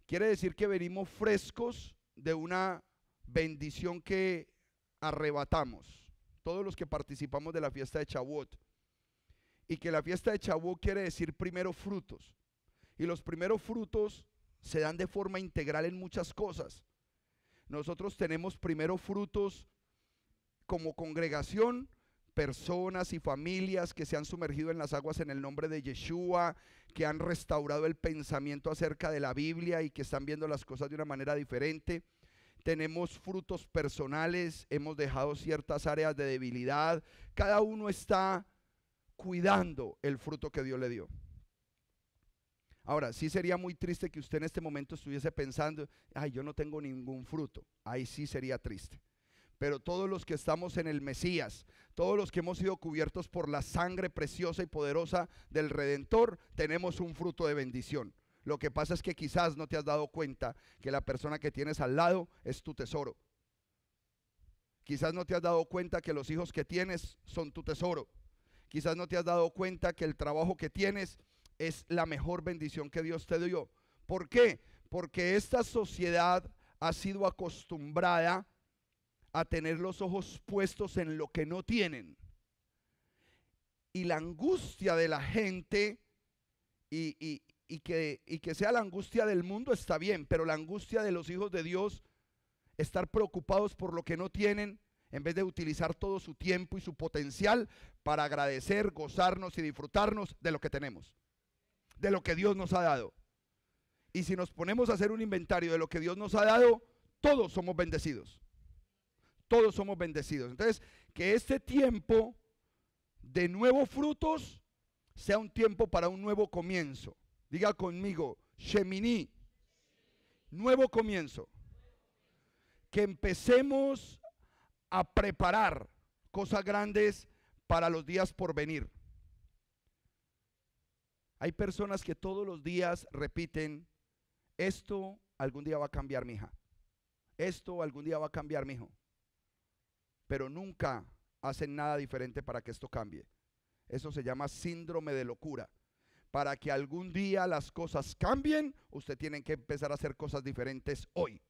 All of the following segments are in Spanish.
Quiere decir que venimos frescos de una bendición que arrebatamos. Todos los que participamos de la fiesta de Shavuot. Y que la fiesta de Shavuot quiere decir primeros frutos. Y los primeros frutos se dan de forma integral en muchas cosas. Nosotros tenemos primeros frutos como congregación, personas y familias que se han sumergido en las aguas en el nombre de Yeshua, que han restaurado el pensamiento acerca de la Biblia y que están viendo las cosas de una manera diferente. Tenemos frutos personales, hemos dejado ciertas áreas de debilidad. Cada uno está cuidando el fruto que Dios le dio. Ahora, sí sería muy triste que usted en este momento estuviese pensando, ay, yo no tengo ningún fruto. Ahí sí sería triste. Pero todos los que estamos en el Mesías, todos los que hemos sido cubiertos por la sangre preciosa y poderosa del Redentor, tenemos un fruto de bendición. Lo que pasa es que quizás no te has dado cuenta que la persona que tienes al lado es tu tesoro. Quizás no te has dado cuenta que los hijos que tienes son tu tesoro. Quizás no te has dado cuenta que el trabajo que tienes es la mejor bendición que Dios te dio. ¿Por qué? Porque esta sociedad ha sido acostumbrada a tener los ojos puestos en lo que no tienen. Y la angustia de la gente, y que sea la angustia del mundo está bien, pero la angustia de los hijos de Dios, estar preocupados por lo que no tienen, en vez de utilizar todo su tiempo y su potencial para agradecer, gozarnos y disfrutarnos de lo que tenemos, de lo que Dios nos ha dado. Y si nos ponemos a hacer un inventario de lo que Dios nos ha dado, todos somos bendecidos. Todos somos bendecidos. Entonces, que este tiempo de nuevos frutos sea un tiempo para un nuevo comienzo. Diga conmigo, Shemini, nuevo comienzo. Que empecemos a preparar cosas grandes para los días por venir. Hay personas que todos los días repiten, esto algún día va a cambiar, mija. Esto algún día va a cambiar, mijo. Pero nunca hacen nada diferente para que esto cambie. Eso se llama síndrome de locura. Para que algún día las cosas cambien, usted tiene que empezar a hacer cosas diferentes hoy.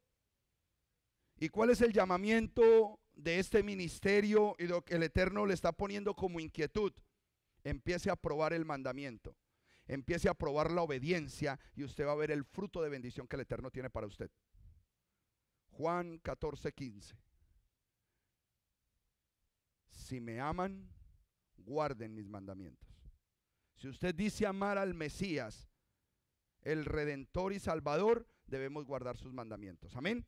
¿Y cuál es el llamamiento de este ministerio y lo que el Eterno le está poniendo como inquietud? Empiece a probar el mandamiento. Empiece a probar la obediencia y usted va a ver el fruto de bendición que el Eterno tiene para usted. Juan 14:15. Si me aman, guarden mis mandamientos. Si usted dice amar al Mesías, el Redentor y Salvador, debemos guardar sus mandamientos. Amén.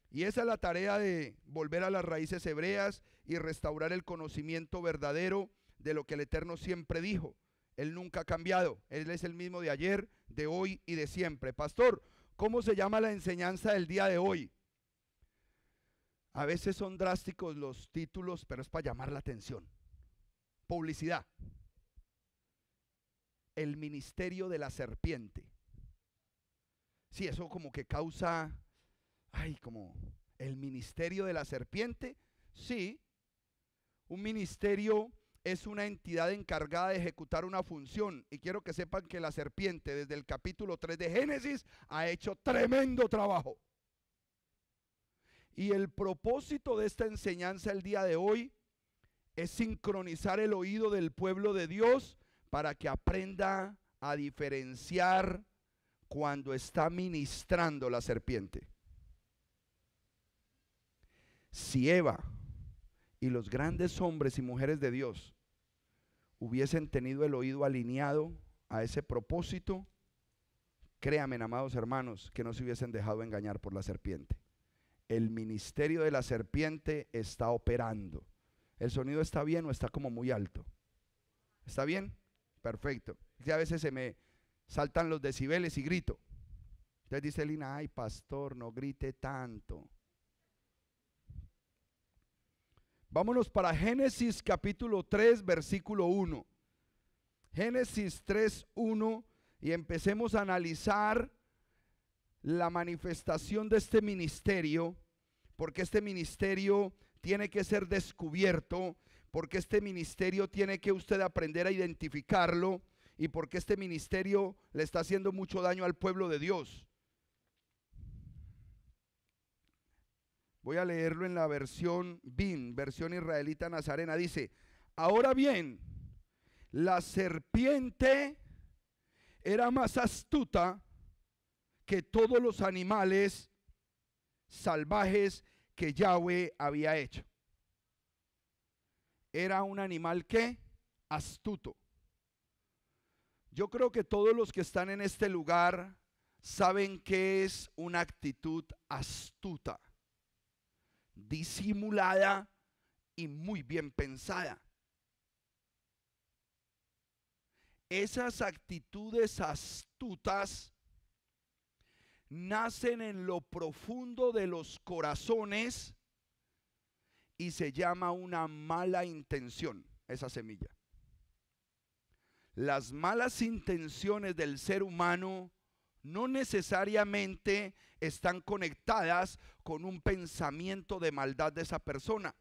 Y esa es la tarea de volver a las raíces hebreas y restaurar el conocimiento verdadero de lo que el Eterno siempre dijo. Él nunca ha cambiado. Él es el mismo de ayer, de hoy y de siempre. Pastor, ¿cómo se llama la enseñanza del día de hoy? A veces son drásticos los títulos, pero es para llamar la atención. Publicidad. El ministerio de la serpiente. Sí, eso como que causa, como el ministerio de la serpiente. Sí, un ministerio es una entidad encargada de ejecutar una función. Y quiero que sepan que la serpiente, desde el capítulo 3 de Génesis, ha hecho tremendo trabajo. Y el propósito de esta enseñanza el día de hoy es sincronizar el oído del pueblo de Dios para que aprenda a diferenciar cuando está ministrando la serpiente. Si Eva y los grandes hombres y mujeres de Dios hubiesen tenido el oído alineado a ese propósito, créanme, amados hermanos, que no se hubiesen dejado engañar por la serpiente. El ministerio de la serpiente está operando. ¿El sonido está bien o está como muy alto? ¿Está bien? Perfecto. Y a veces se me saltan los decibeles y grito. Entonces dice Lina, ay pastor, no grite tanto. Vámonos para Génesis capítulo 3, versículo 1. Génesis 3, 1, y empecemos a analizar la manifestación de este ministerio, porque este ministerio tiene que ser descubierto, porque este ministerio tiene que usted aprender a identificarlo, y porque este ministerio le está haciendo mucho daño al pueblo de Dios. Voy a leerlo en la versión BIN, versión israelita nazarena. Dice, ahora bien, la serpiente era más astuta que todos los animales salvajes que Yahweh había hecho. Era un animal que astuto. Yo creo que todos los que están en este lugar saben que es una actitud astuta, disimulada y muy bien pensada. Esas actitudes astutas nacen en lo profundo de los corazones y se llama una mala intención, esa semilla. Las malas intenciones del ser humano no necesariamente están conectadas con un pensamiento de maldad de esa persona,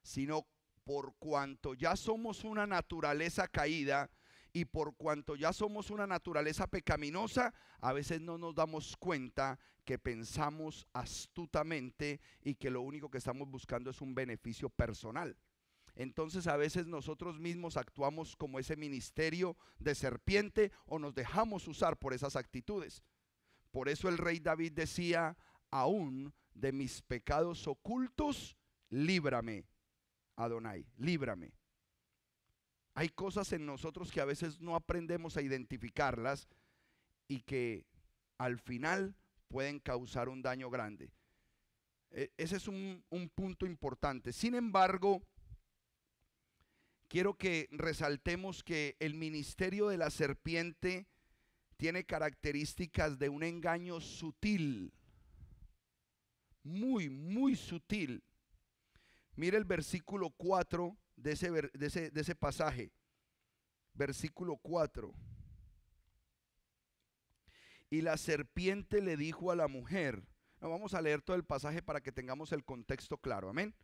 sino por cuanto ya somos una naturaleza caída y por cuanto ya somos una naturaleza pecaminosa, a veces no nos damos cuenta que pensamos astutamente y que lo único que estamos buscando es un beneficio personal. Entonces a veces nosotros mismos actuamos como ese ministerio de serpiente o nos dejamos usar por esas actitudes. Por eso el rey David decía, aún de mis pecados ocultos, líbrame, Adonai, líbrame. Hay cosas en nosotros que a veces no aprendemos a identificarlas y que al final pueden causar un daño grande. Ese es un punto importante. Sin embargo, quiero que resaltemos que el ministerio de la serpiente tiene características de un engaño sutil, muy, muy sutil. Mire el versículo 4 de ese pasaje. Versículo 4. Y la serpiente le dijo a la mujer. No, vamos a leer todo el pasaje para que tengamos el contexto claro. Amén.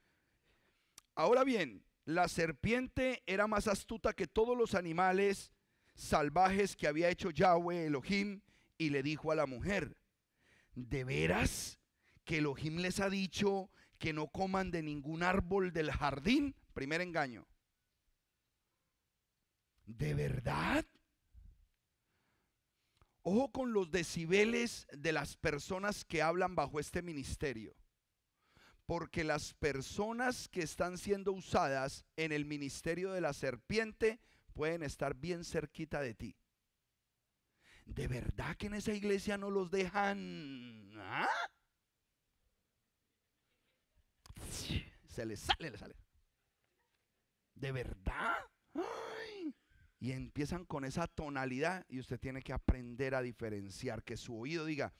Ahora bien, la serpiente era más astuta que todos los animales salvajes que había hecho Yahweh Elohim, y le dijo a la mujer, ¿de veras que Elohim les ha dicho que no coman de ningún árbol del jardín? Primer engaño. ¿De verdad? Ojo con los decibeles de las personas que hablan bajo este ministerio, porque las personas que están siendo usadas en el ministerio de la serpiente pueden estar bien cerquita de ti. ¿De verdad que en esa iglesia no los dejan? ¿Ah? Se les sale, ¿de verdad? ¡Ay! Y empiezan con esa tonalidad y usted tiene que aprender a diferenciar, que su oído diga,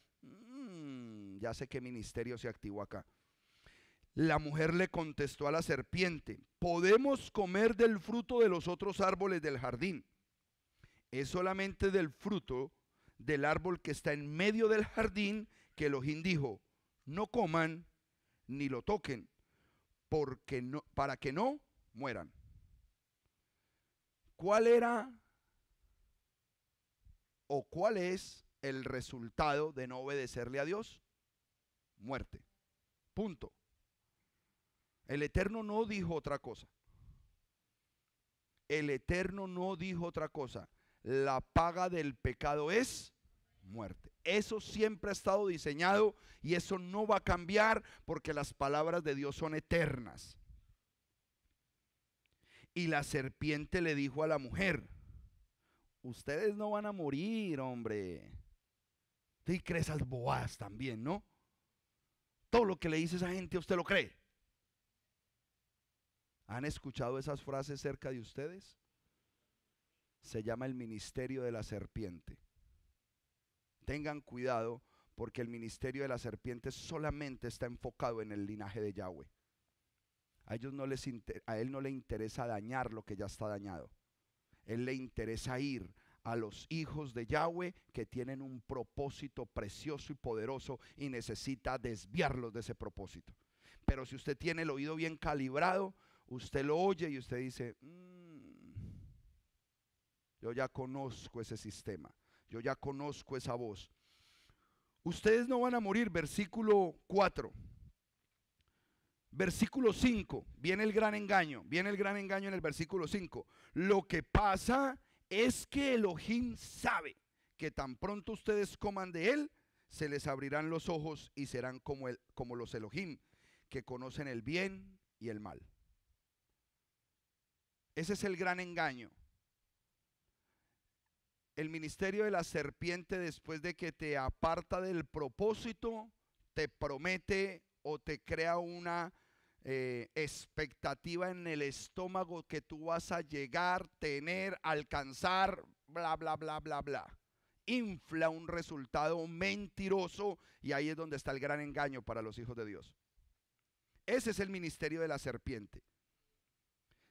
ya sé qué ministerio se activó acá. La mujer le contestó a la serpiente, podemos comer del fruto de los otros árboles del jardín. Es solamente del fruto del árbol que está en medio del jardín que Elohim dijo, no coman ni lo toquen, porque no, para que no mueran. ¿Cuál era o cuál es el resultado de no obedecerle a Dios? Muerte. Punto. El Eterno no dijo otra cosa. El Eterno no dijo otra cosa. La paga del pecado es muerte. Eso siempre ha estado diseñado y eso no va a cambiar porque las palabras de Dios son eternas. Y la serpiente le dijo a la mujer, ustedes no van a morir, hombre. Y cree esas bobadas también, ¿no? Todo lo que le dice esa gente, ¿usted lo cree? ¿Han escuchado esas frases cerca de ustedes? Se llama el ministerio de la serpiente. Tengan cuidado porque el ministerio de la serpiente solamente está enfocado en el linaje de Yahweh. A él no le interesa dañar lo que ya está dañado. Él le interesa ir a los hijos de Yahweh que tienen un propósito precioso y poderoso y necesita desviarlos de ese propósito. Pero si usted tiene el oído bien calibrado, usted lo oye y usted dice, yo ya conozco ese sistema, yo ya conozco esa voz. Ustedes no van a morir, versículo 4. Versículo 5, viene el gran engaño, viene el gran engaño en el versículo 5. Lo que pasa es que Elohim sabe que tan pronto ustedes coman de él, se les abrirán los ojos y serán como los Elohim, que conocen el bien y el mal. Ese es el gran engaño. El ministerio de la serpiente, después de que te aparta del propósito, te promete o te crea una expectativa en el estómago que tú vas a llegar, tener, alcanzar, bla, bla, bla, bla, bla. Infla un resultado mentiroso, y ahí es donde está el gran engaño para los hijos de Dios. Ese es el ministerio de la serpiente.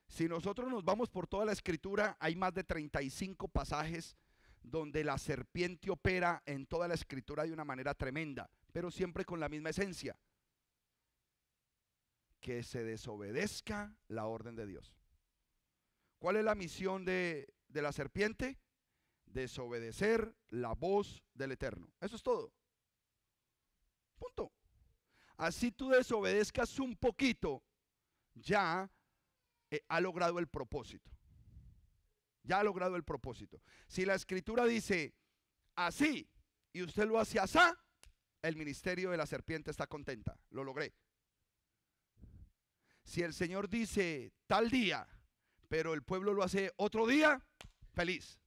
Si nosotros nos vamos por toda la escritura, hay más de 35 pasajes donde la serpiente opera en toda la escritura de una manera tremenda, pero siempre con la misma esencia: que se desobedezca la orden de Dios. ¿Cuál es la misión de la serpiente? Desobedecer la voz del Eterno. Eso es todo. Punto. Así tú desobedezcas un poquito, ya ha logrado el propósito. Ya ha logrado el propósito. Si la escritura dice así y usted lo hace asá, el ministerio de la serpiente está contenta. Lo logré. Si el Señor dice tal día, pero el pueblo lo hace otro día, feliz.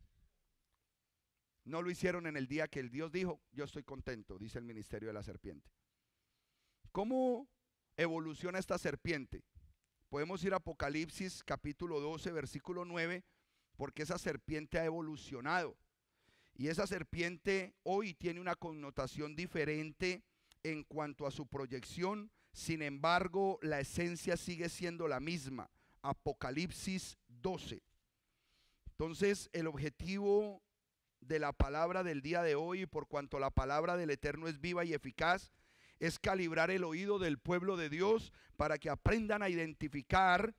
No lo hicieron en el día que el Dios dijo, yo estoy contento, dice el ministerio de la serpiente. ¿Cómo evoluciona esta serpiente? Podemos ir a Apocalipsis capítulo 12, versículo 9, porque esa serpiente ha evolucionado. Y esa serpiente hoy tiene una connotación diferente en cuanto a su proyección. Sin embargo, la esencia sigue siendo la misma. Apocalipsis 12. Entonces, el objetivo de la palabra del día de hoy, por cuanto la palabra del Eterno es viva y eficaz, es calibrar el oído del pueblo de Dios para que aprendan a identificar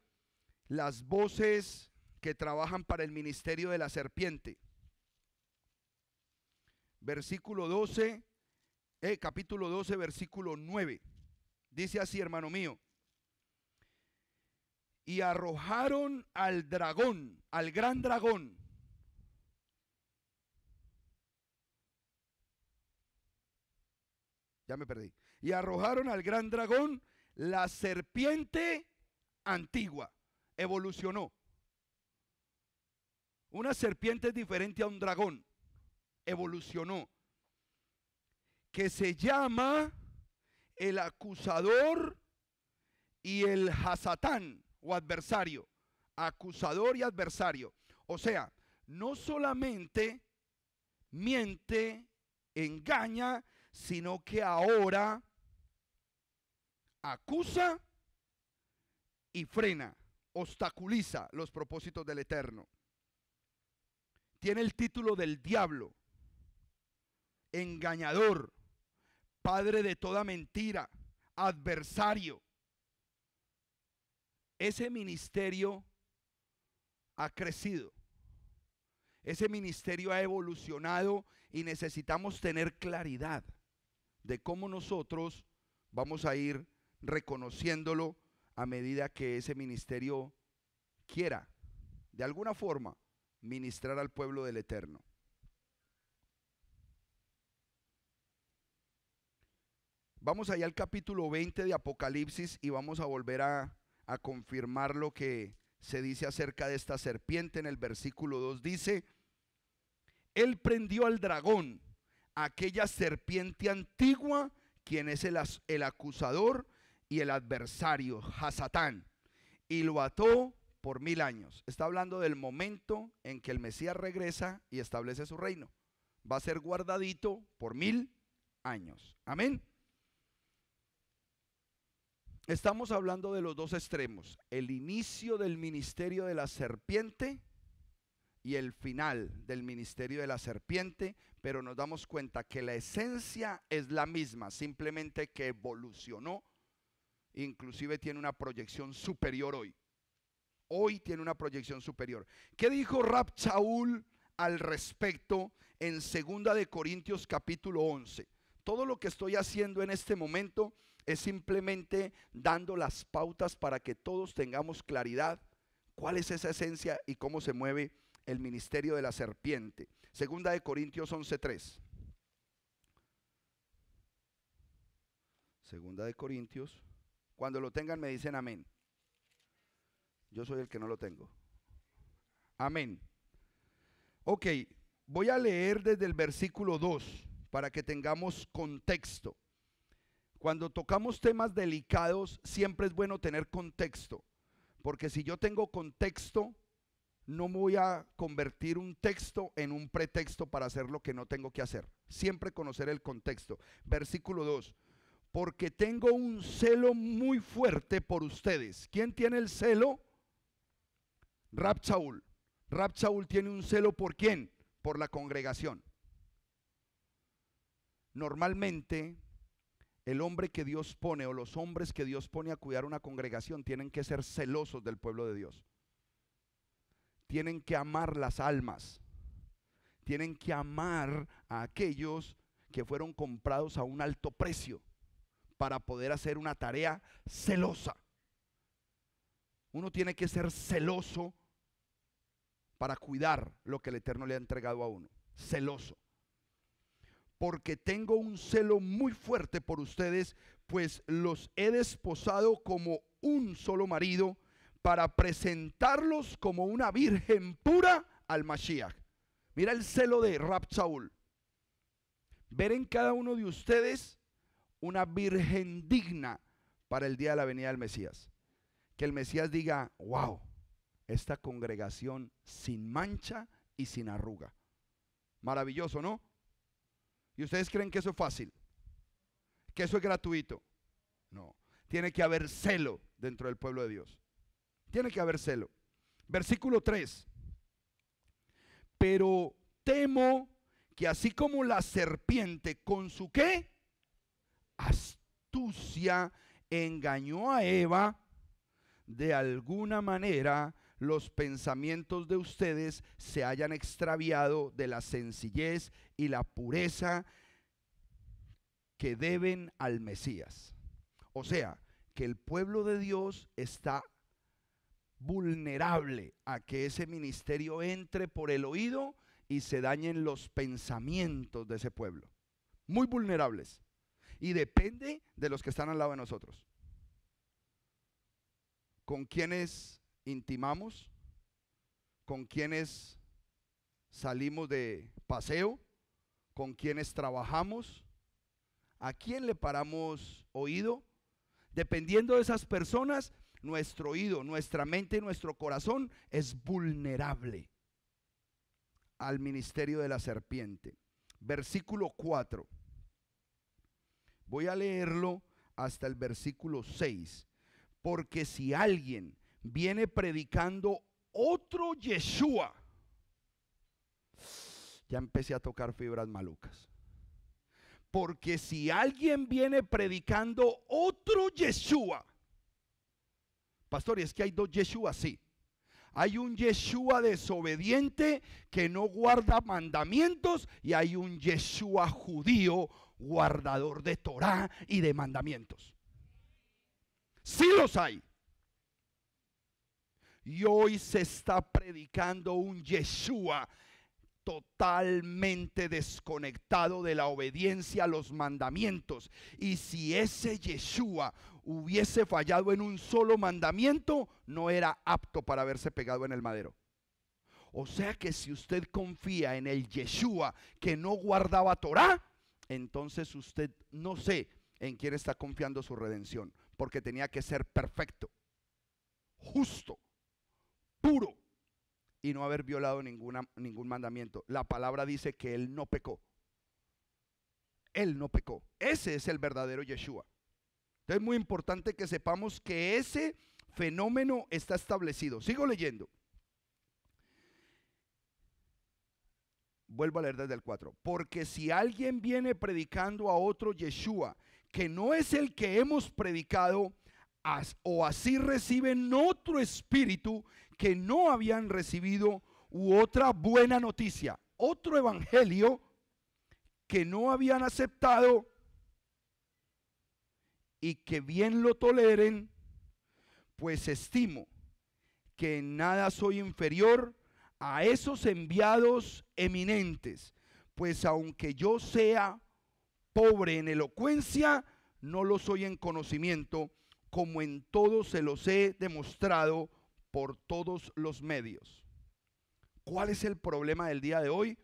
las voces que trabajan para el ministerio de la serpiente. Versículo 12, capítulo 12, versículo 9. Dice así, hermano mío: y arrojaron al dragón, al gran dragón. Ya me perdí. Y arrojaron al gran dragón, la serpiente antigua. Evolucionó. Una serpiente es diferente a un dragón. Evolucionó. Que se llama el acusador y el Hasatán, o adversario. Acusador y adversario. O sea, no solamente miente, engaña, sino que ahora acusa y frena, obstaculiza los propósitos del Eterno. Tiene el título del diablo, engañador, padre de toda mentira, adversario. Ese ministerio ha crecido. Ese ministerio ha evolucionado y necesitamos tener claridad de cómo nosotros vamos a ir reconociéndolo a medida que ese ministerio quiera, de alguna forma, ministrar al pueblo del Eterno. Vamos allá al capítulo 20 de Apocalipsis y vamos a volver a confirmar lo que se dice acerca de esta serpiente. En el versículo 2 dice: él prendió al dragón, aquella serpiente antigua, quien es el acusador y el adversario, Hasatán, y lo ató por 1000 años. Está hablando del momento en que el Mesías regresa y establece su reino. Va a ser guardadito por 1000 años. Amén. Estamos hablando de los dos extremos: el inicio del ministerio de la serpiente y el final del ministerio de la serpiente, pero nos damos cuenta que la esencia es la misma, simplemente que evolucionó, inclusive tiene una proyección superior hoy. Hoy tiene una proyección superior. ¿Qué dijo Rab Shaul al respecto en 2 de Corintios capítulo 11? Todo lo que estoy haciendo en este momento es simplemente dando las pautas para que todos tengamos claridad cuál es esa esencia y cómo se mueve el ministerio de la serpiente. Segunda de Corintios 11:3. Segunda de Corintios. Cuando lo tengan me dicen amén. Yo soy el que no lo tengo. Amén. Ok, voy a leer desde el versículo 2 para que tengamos contexto. Cuando tocamos temas delicados siempre es bueno tener contexto, porque si yo tengo contexto, no voy a convertir un texto en un pretexto para hacer lo que no tengo que hacer. Siempre conocer el contexto. Versículo 2. Porque tengo un celo muy fuerte por ustedes. ¿Quién tiene el celo? Rab Shaul. Rab Shaul tiene un celo ¿por quién? Por la congregación. Normalmente el hombre que Dios pone o los hombres que Dios pone a cuidar una congregación tienen que ser celosos del pueblo de Dios. Tienen que amar las almas. Tienen que amar a aquellos que fueron comprados a un alto precio para poder hacer una tarea celosa. Uno tiene que ser celoso para cuidar lo que el Eterno le ha entregado a uno. Celoso. Porque tengo un celo muy fuerte por ustedes, pues los he desposado como un solo marido para presentarlos como una virgen pura al Mashiach. Mira el celo de Rab Shaul. Ver en cada uno de ustedes una virgen digna para el día de la venida del Mesías. Que el Mesías diga, wow, esta congregación sin mancha y sin arruga. Maravilloso, ¿no? ¿Y ustedes creen que eso es fácil? ¿Que eso es gratuito? No. Tiene que haber celo dentro del pueblo de Dios. Tiene que haber celo. Versículo 3. Pero temo que así como la serpiente con su ¿qué? Astucia engañó a Eva, de alguna manera los pensamientos de ustedes se hayan extraviado de la sencillez y la pureza que deben al Mesías. O sea, que el pueblo de Dios está vulnerable a que ese ministerio entre por el oído y se dañen los pensamientos de ese pueblo. Muy vulnerables. Y depende de los que están al lado de nosotros. ¿Con quiénes intimamos? ¿Con quiénes salimos de paseo? ¿Con quiénes trabajamos? ¿A quién le paramos oído? Dependiendo de esas personas, nuestro oído, nuestra mente y nuestro corazón es vulnerable al ministerio de la serpiente. Versículo 4. Voy a leerlo hasta el versículo 6. Porque si alguien viene predicando otro Yeshua, ya empecé a tocar fibras malucas. Porque si alguien viene predicando otro Yeshua, pastor, y es que hay dos Yeshua, sí. Hay un Yeshua desobediente que no guarda mandamientos y hay un Yeshua judío guardador de Torá y de mandamientos. Sí los hay. Y hoy se está predicando un Yeshua totalmente desconectado de la obediencia a los mandamientos. Y si ese Yeshua hubiese fallado en un solo mandamiento, no era apto para haberse pegado en el madero. O sea que si usted confía en el Yeshua que no guardaba Torá, entonces usted no sé en quién está confiando su redención, porque tenía que ser perfecto, justo, puro y no haber violado ningún mandamiento. La palabra dice que él no pecó. Él no pecó. Ese es el verdadero Yeshua. Entonces es muy importante que sepamos que ese fenómeno está establecido. Sigo leyendo. Vuelvo a leer desde el 4. Porque si alguien viene predicando a otro Yeshua que no es el que hemos predicado, o así reciben otro espíritu que no habían recibido, u otra buena noticia, otro evangelio que no habían aceptado, y que bien lo toleren, pues estimo que en nada soy inferior a esos enviados eminentes, pues aunque yo sea pobre en elocuencia, no lo soy en conocimiento, como en todo se los he demostrado por todos los medios. ¿Cuál es el problema del día de hoy?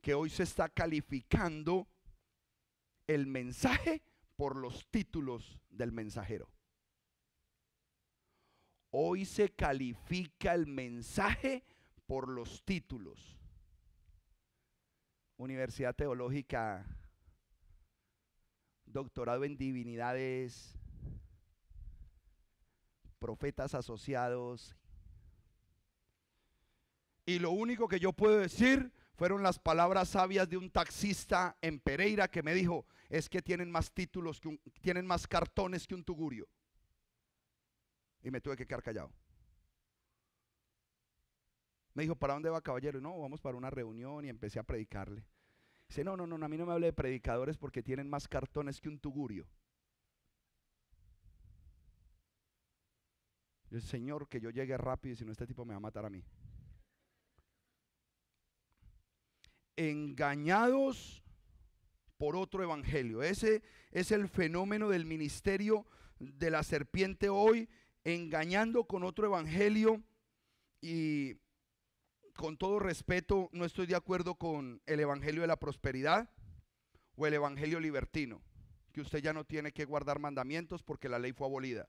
Que hoy se está calificando el mensaje por los títulos del mensajero. Hoy se califica el mensaje por los títulos. Universidad Teológica, doctorado en divinidades, profetas asociados. Y lo único que yo puedo decir fueron las palabras sabias de un taxista en Pereira que me dijo, es que tienen más títulos, tienen más cartones que un tugurio. Y me tuve que quedar callado. Me dijo, ¿para dónde va, caballero? Y no, vamos para una reunión, y empecé a predicarle. Dice, no, a mí no me hable de predicadores porque tienen más cartones que un tugurio. Yo, Señor, que yo llegue rápido y si no este tipo me va a matar a mí. Engañados por otro evangelio. Ese es el fenómeno del ministerio de la serpiente hoy, engañando con otro evangelio. Y con todo respeto, no estoy de acuerdo con el evangelio de la prosperidad o el evangelio libertino, que usted ya no tiene que guardar mandamientos porque la ley fue abolida.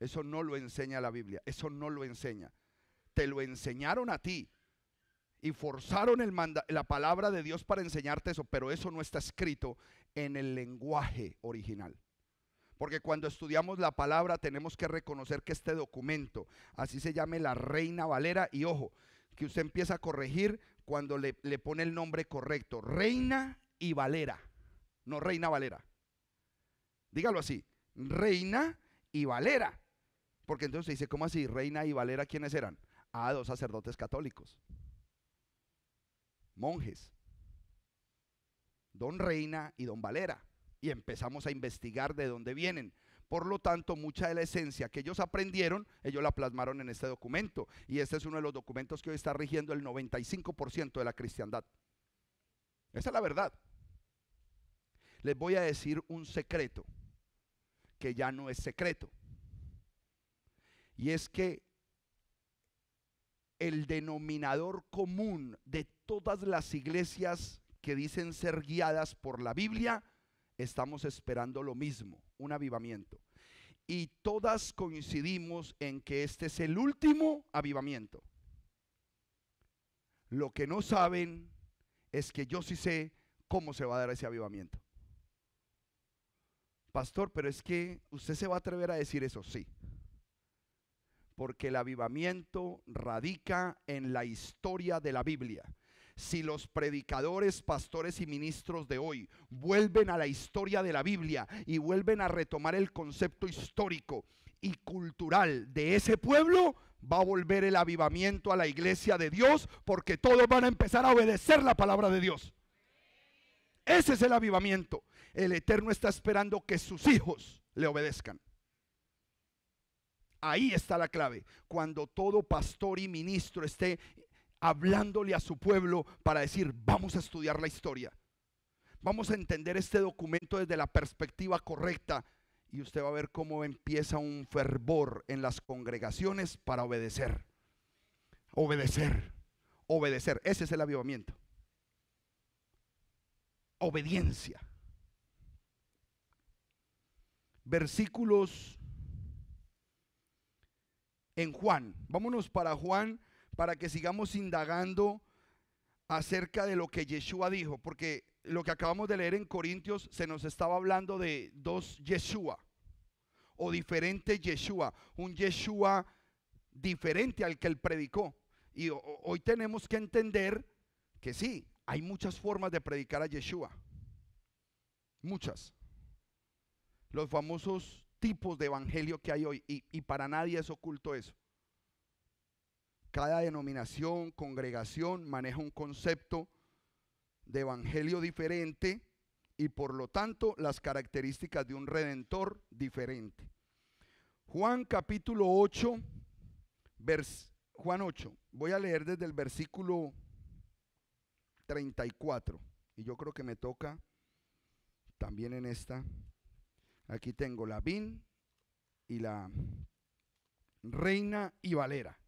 Eso no lo enseña la Biblia, eso no lo enseña. Te lo enseñaron a ti y forzaron la palabra de Dios para enseñarte eso, pero eso no está escrito en el lenguaje original. Porque cuando estudiamos la palabra tenemos que reconocer que este documento, así se llame la Reina Valera, y ojo, que usted empieza a corregir cuando le pone el nombre correcto, Reina y Valera, no Reina Valera. Dígalo así, Reina y Valera. Porque entonces dice, ¿cómo así? Reina y Valera, ¿quiénes eran? Ah, dos sacerdotes católicos, monjes, don Reina y don Valera. Y empezamos a investigar de dónde vienen. Por lo tanto, mucha de la esencia que ellos aprendieron, ellos la plasmaron en este documento. Y este es uno de los documentos que hoy está rigiendo el 95% de la cristiandad. Esa es la verdad. Les voy a decir un secreto, que ya no es secreto. Y es que el denominador común de todas las iglesias que dicen ser guiadas por la Biblia, estamos esperando lo mismo, un avivamiento. Y todas coincidimos en que este es el último avivamiento. Lo que no saben es que yo sí sé cómo se va a dar ese avivamiento. Pastor, pero es que usted se va a atrever a decir eso, sí. Porque el avivamiento radica en la historia de la Biblia. Si los predicadores, pastores y ministros de hoy vuelven a la historia de la Biblia y vuelven a retomar el concepto histórico y cultural de ese pueblo, va a volver el avivamiento a la iglesia de Dios, porque todos van a empezar a obedecer la palabra de Dios. Ese es el avivamiento. El Eterno está esperando que sus hijos le obedezcan. Ahí está la clave. Cuando todo pastor y ministro esté hablándole a su pueblo para decir, vamos a estudiar la historia, vamos a entender este documento desde la perspectiva correcta, y usted va a ver cómo empieza un fervor en las congregaciones para obedecer. Obedecer, obedecer. Ese es el avivamiento. Obediencia. Versículos en Juan. Vámonos para Juan para que sigamos indagando acerca de lo que Yeshua dijo, porque lo que acabamos de leer en Corintios se nos estaba hablando de dos Yeshua o diferente Yeshua, un Yeshua diferente al que él predicó. Y hoy tenemos que entender que sí, hay muchas formas de predicar a Yeshua, muchas. Los famosos tipos de evangelio que hay hoy, y para nadie es oculto eso. Cada denominación, congregación maneja un concepto de evangelio diferente, y por lo tanto las características de un redentor diferente. Juan capítulo 8, Juan 8, voy a leer desde el versículo 34 y yo creo que me toca también en esta. Aquí tengo la VIN y la Reina y Valera.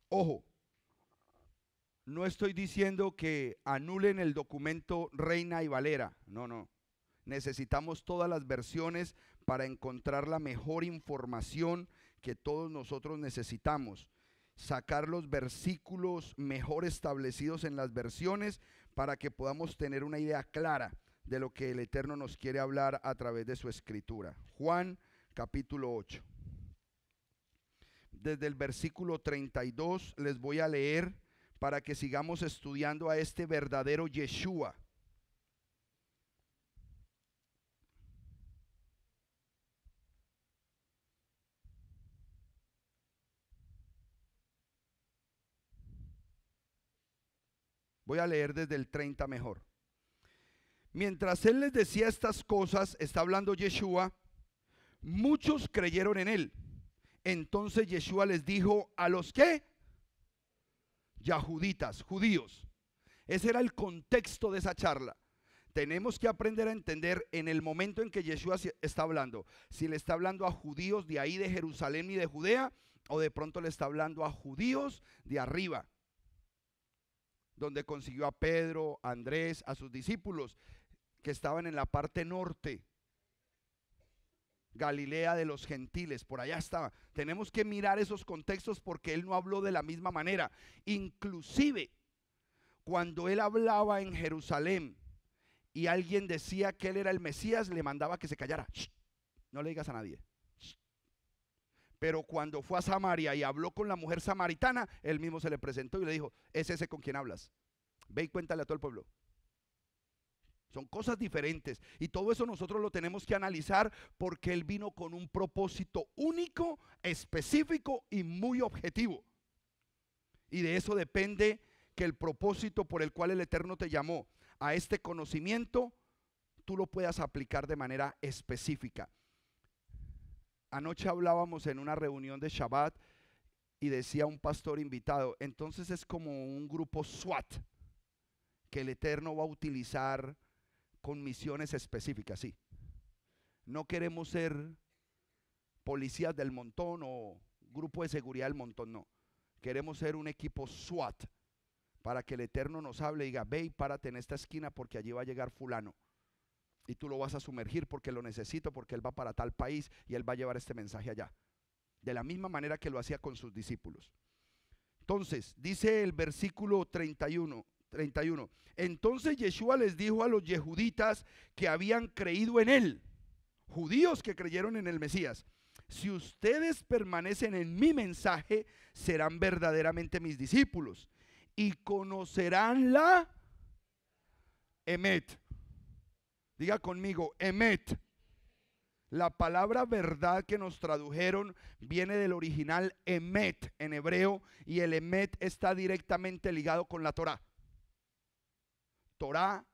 Ojo, no estoy diciendo que anulen el documento Reina y Valera, no. Necesitamos todas las versiones para encontrar la mejor información que todos nosotros necesitamos. Sacar los versículos mejor establecidos en las versiones para que podamos tener una idea clara de lo que el Eterno nos quiere hablar a través de su escritura. Juan capítulo 8. Desde el versículo 32 les voy a leer para que sigamos estudiando a este verdadero Yeshua. Voy a leer desde el 30 mejor. Mientras él les decía estas cosas, está hablando Yeshua, muchos creyeron en él. Entonces Yeshua les dijo a los ¿qué? Yahuditas, judíos. Ese era el contexto de esa charla. Tenemos que aprender a entender en el momento en que Yeshua está hablando, si le está hablando a judíos de ahí de Jerusalén y de Judea, o de pronto le está hablando a judíos de arriba, donde consiguió a Pedro, a Andrés, a sus discípulos que estaban en la parte norte, Galilea de los gentiles, por allá estaba. Tenemos que mirar esos contextos porque él no habló de la misma manera. Inclusive cuando él hablaba en Jerusalén y alguien decía que él era el Mesías, le mandaba que se callara. Shh, no le digas a nadie. Shh. Pero cuando fue a Samaria y habló con la mujer samaritana, él mismo se le presentó y le dijo: es ese con quien hablas, ve y cuéntale a todo el pueblo. Son cosas diferentes y todo eso nosotros lo tenemos que analizar porque él vino con un propósito único, específico y muy objetivo. Y de eso depende que el propósito por el cual el Eterno te llamó a este conocimiento, tú lo puedas aplicar de manera específica. Anoche hablábamos en una reunión de Shabbat y decía un pastor invitado, entonces es como un grupo SWAT que el Eterno va a utilizar con misiones específicas, sí. No queremos ser policías del montón o grupo de seguridad del montón, no. Queremos ser un equipo SWAT para que el Eterno nos hable y diga: ve y párate en esta esquina porque allí va a llegar fulano y tú lo vas a sumergir porque lo necesito, porque él va para tal país y él va a llevar este mensaje allá. De la misma manera que lo hacía con sus discípulos. Entonces, dice el versículo 31. Entonces Yeshua les dijo a los yehuditas que habían creído en él, judíos que creyeron en el Mesías: si ustedes permanecen en mi mensaje, serán verdaderamente mis discípulos y conocerán la emet. Diga conmigo, emet. La palabra verdad que nos tradujeron viene del original emet en hebreo, y el emet está directamente ligado con la Torá. Torá,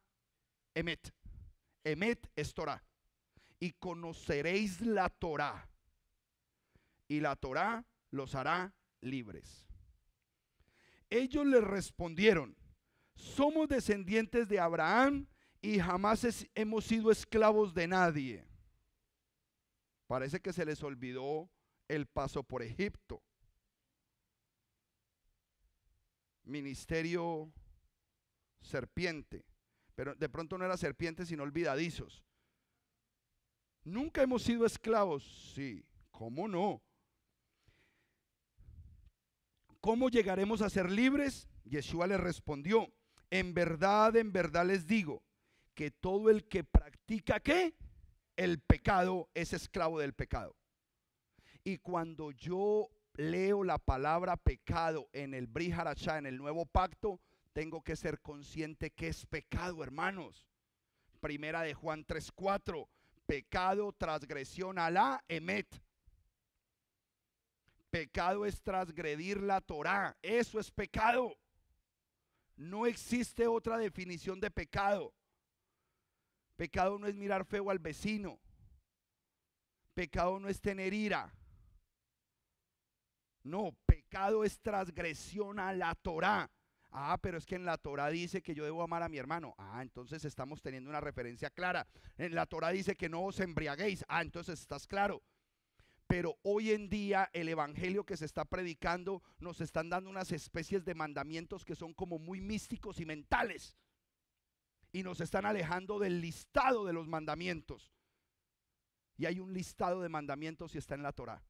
emet. Emet es Torá. Y conoceréis la Torá, y la Torá los hará libres. Ellos le respondieron: somos descendientes de Abraham y jamás hemos sido esclavos de nadie. Parece que se les olvidó el paso por Egipto. Ministerio serpiente, pero de pronto no era serpiente sino olvidadizos. Nunca hemos sido esclavos. Sí, ¿cómo no? ¿Cómo llegaremos a ser libres? Yeshua le respondió: en verdad les digo que todo el que practica ¿qué? El pecado es esclavo del pecado. Y cuando yo leo la palabra pecado en el Brit Hadashah, en el nuevo pacto, tengo que ser consciente que es pecado, hermanos. Primera de Juan 3:4, pecado, transgresión a la emet. Pecado es transgredir la Torá, eso es pecado. No existe otra definición de pecado. Pecado no es mirar feo al vecino. Pecado no es tener ira. No, pecado es transgresión a la Torá. Ah, pero es que en la Torá dice que yo debo amar a mi hermano. Ah, entonces estamos teniendo una referencia clara. En la Torá dice que no os embriaguéis. Ah, entonces estás claro. Pero hoy en día el evangelio que se está predicando nos están dando unas especies de mandamientos que son como muy místicos y mentales. Y nos están alejando del listado de los mandamientos. Y hay un listado de mandamientos y está en la Torá.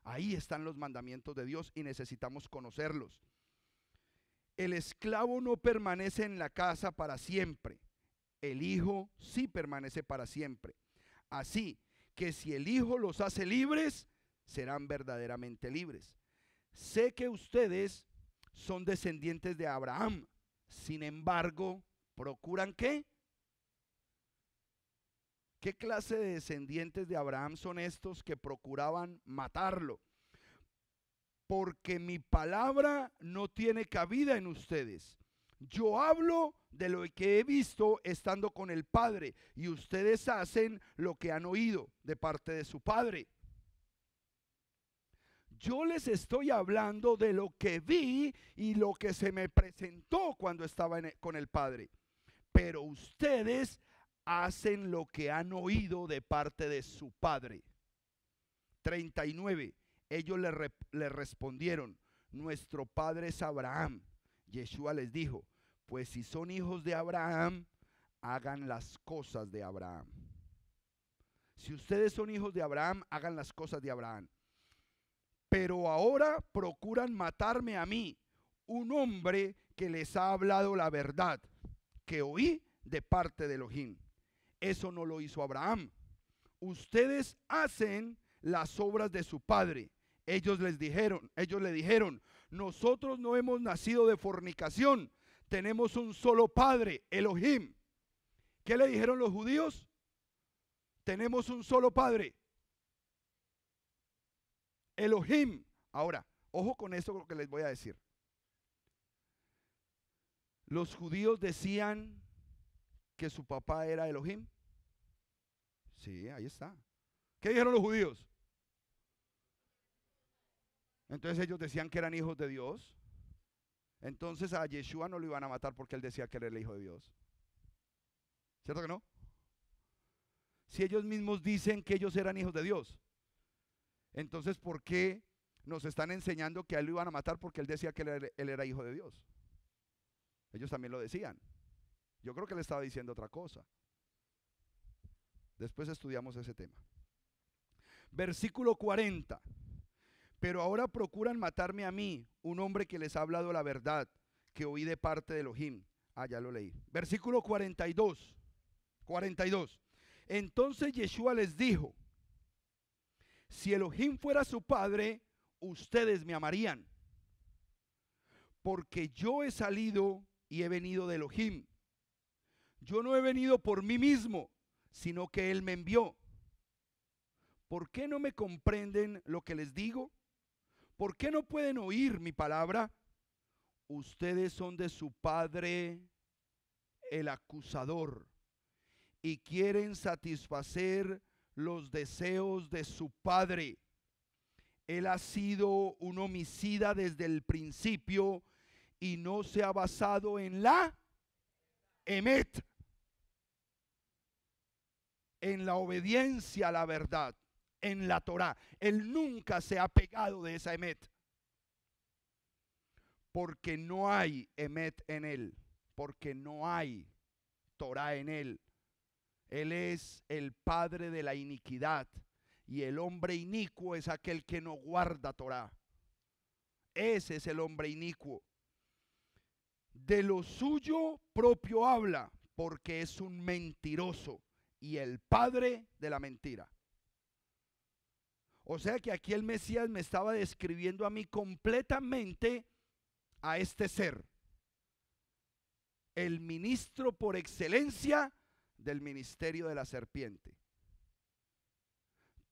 Ahí están los mandamientos de Dios y necesitamos conocerlos. El esclavo no permanece en la casa para siempre. El hijo sí permanece para siempre. Así que si el hijo los hace libres, serán verdaderamente libres. Sé que ustedes son descendientes de Abraham. Sin embargo, ¿procuran qué? ¿Qué clase de descendientes de Abraham son estos que procuraban matarlo? Porque mi palabra no tiene cabida en ustedes. Yo hablo de lo que he visto estando con el Padre, y ustedes hacen lo que han oído de parte de su Padre. Yo les estoy hablando de lo que vi y lo que se me presentó cuando estaba con el Padre. Pero ustedes hacen lo que han oído de parte de su padre. 39. Ellos le respondieron: nuestro padre es Abraham. Yeshua les dijo: pues si son hijos de Abraham, hagan las cosas de Abraham. Si ustedes son hijos de Abraham, hagan las cosas de Abraham. Pero ahora procuran matarme a mí, un hombre que les ha hablado la verdad, que oí de parte de Elohim. Eso no lo hizo Abraham. Ustedes hacen las obras de su padre. Ellos le dijeron: nosotros no hemos nacido de fornicación, tenemos un solo padre, Elohim. ¿Qué le dijeron los judíos? Tenemos un solo padre, Elohim. Ahora, ojo con esto que les voy a decir. Los judíos decían que su papá era Elohim. Sí, ahí está. ¿Qué dijeron los judíos? Entonces ellos decían que eran hijos de Dios. Entonces a Yeshua no lo iban a matar porque él decía que era el hijo de Dios. ¿Cierto que no? Si ellos mismos dicen que ellos eran hijos de Dios, entonces ¿por qué nos están enseñando que a él lo iban a matar porque él decía que él era hijo de Dios? Ellos también lo decían. Yo creo que él estaba diciendo otra cosa. Después estudiamos ese tema. Versículo 40. Pero ahora procuran matarme a mí, un hombre que les ha hablado la verdad, que oí de parte de Elohim. Ah, ya lo leí. Versículo 42. Entonces Yeshua les dijo: si Elohim fuera su padre, ustedes me amarían, porque yo he salido y he venido de Elohim. Yo no he venido por mí mismo, sino que Él me envió. ¿Por qué no me comprenden lo que les digo? ¿Por qué no pueden oír mi palabra? Ustedes son de su padre el acusador y quieren satisfacer los deseos de su padre. Él ha sido un homicida desde el principio y no se ha basado en la emet, en la obediencia a la verdad, en la Torá. Él nunca se ha pegado de esa emet, porque no hay emet en él, porque no hay Torá en él. Él es el padre de la iniquidad, y el hombre inicuo es aquel que no guarda Torá. Ese es el hombre inicuo. De lo suyo propio habla, porque es un mentiroso y el padre de la mentira. O sea que aquí el Mesías me estaba describiendo a mí completamente a este ser, el ministro por excelencia del ministerio de la serpiente.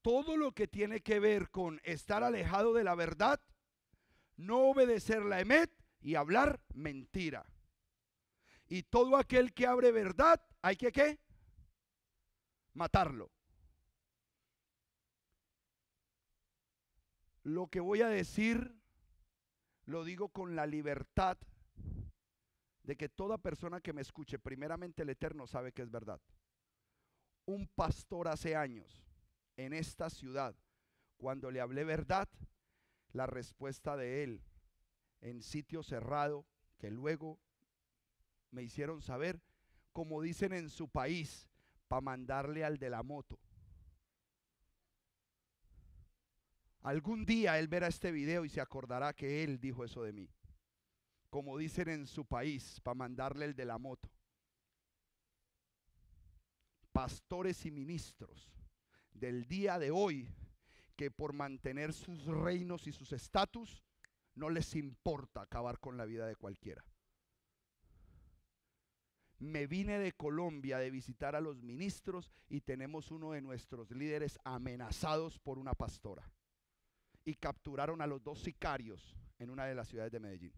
Todo lo que tiene que ver con estar alejado de la verdad, no obedecer la emet y hablar mentira. Y todo aquel que hable verdad, hay que ¿qué? matarlo. Lo que voy a decir lo digo con la libertad de que toda persona que me escuche, primeramente el Eterno sabe que es verdad. Un pastor hace años en esta ciudad, cuando le hablé verdad, la respuesta de él en sitio cerrado, que luego me hicieron saber, como dicen en su país, para mandarle al de la moto. Algún día él verá este video y se acordará que él dijo eso de mí. Como dicen en su país, para mandarle el de la moto. Pastores y ministros del día de hoy que por mantener sus reinos y sus estatus no les importa acabar con la vida de cualquiera. Me vine de Colombia de visitar a los ministros y tenemos uno de nuestros líderes amenazados por una pastora. Y capturaron a los 2 sicarios en una de las ciudades de Medellín.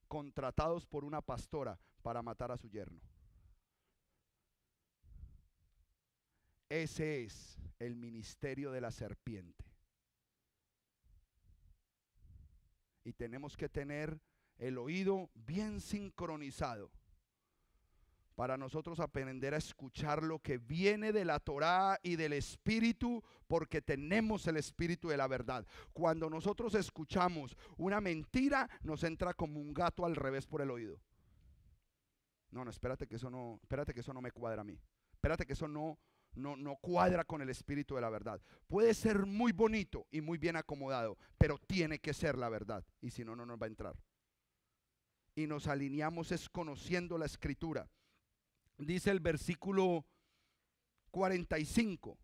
Contratados por una pastora para matar a su yerno. Ese es el ministerio de la serpiente. Y tenemos que tener el oído bien sincronizado para nosotros aprender a escuchar lo que viene de la Torá y del Espíritu, porque tenemos el Espíritu de la verdad. Cuando nosotros escuchamos una mentira, nos entra como un gato al revés por el oído. No, espérate que eso no me cuadra a mí. Espérate que eso no cuadra con el Espíritu de la verdad. Puede ser muy bonito y muy bien acomodado, pero tiene que ser la verdad, y si no, no nos va a entrar. Y nos alineamos es conociendo la Escritura. Dice el versículo 45,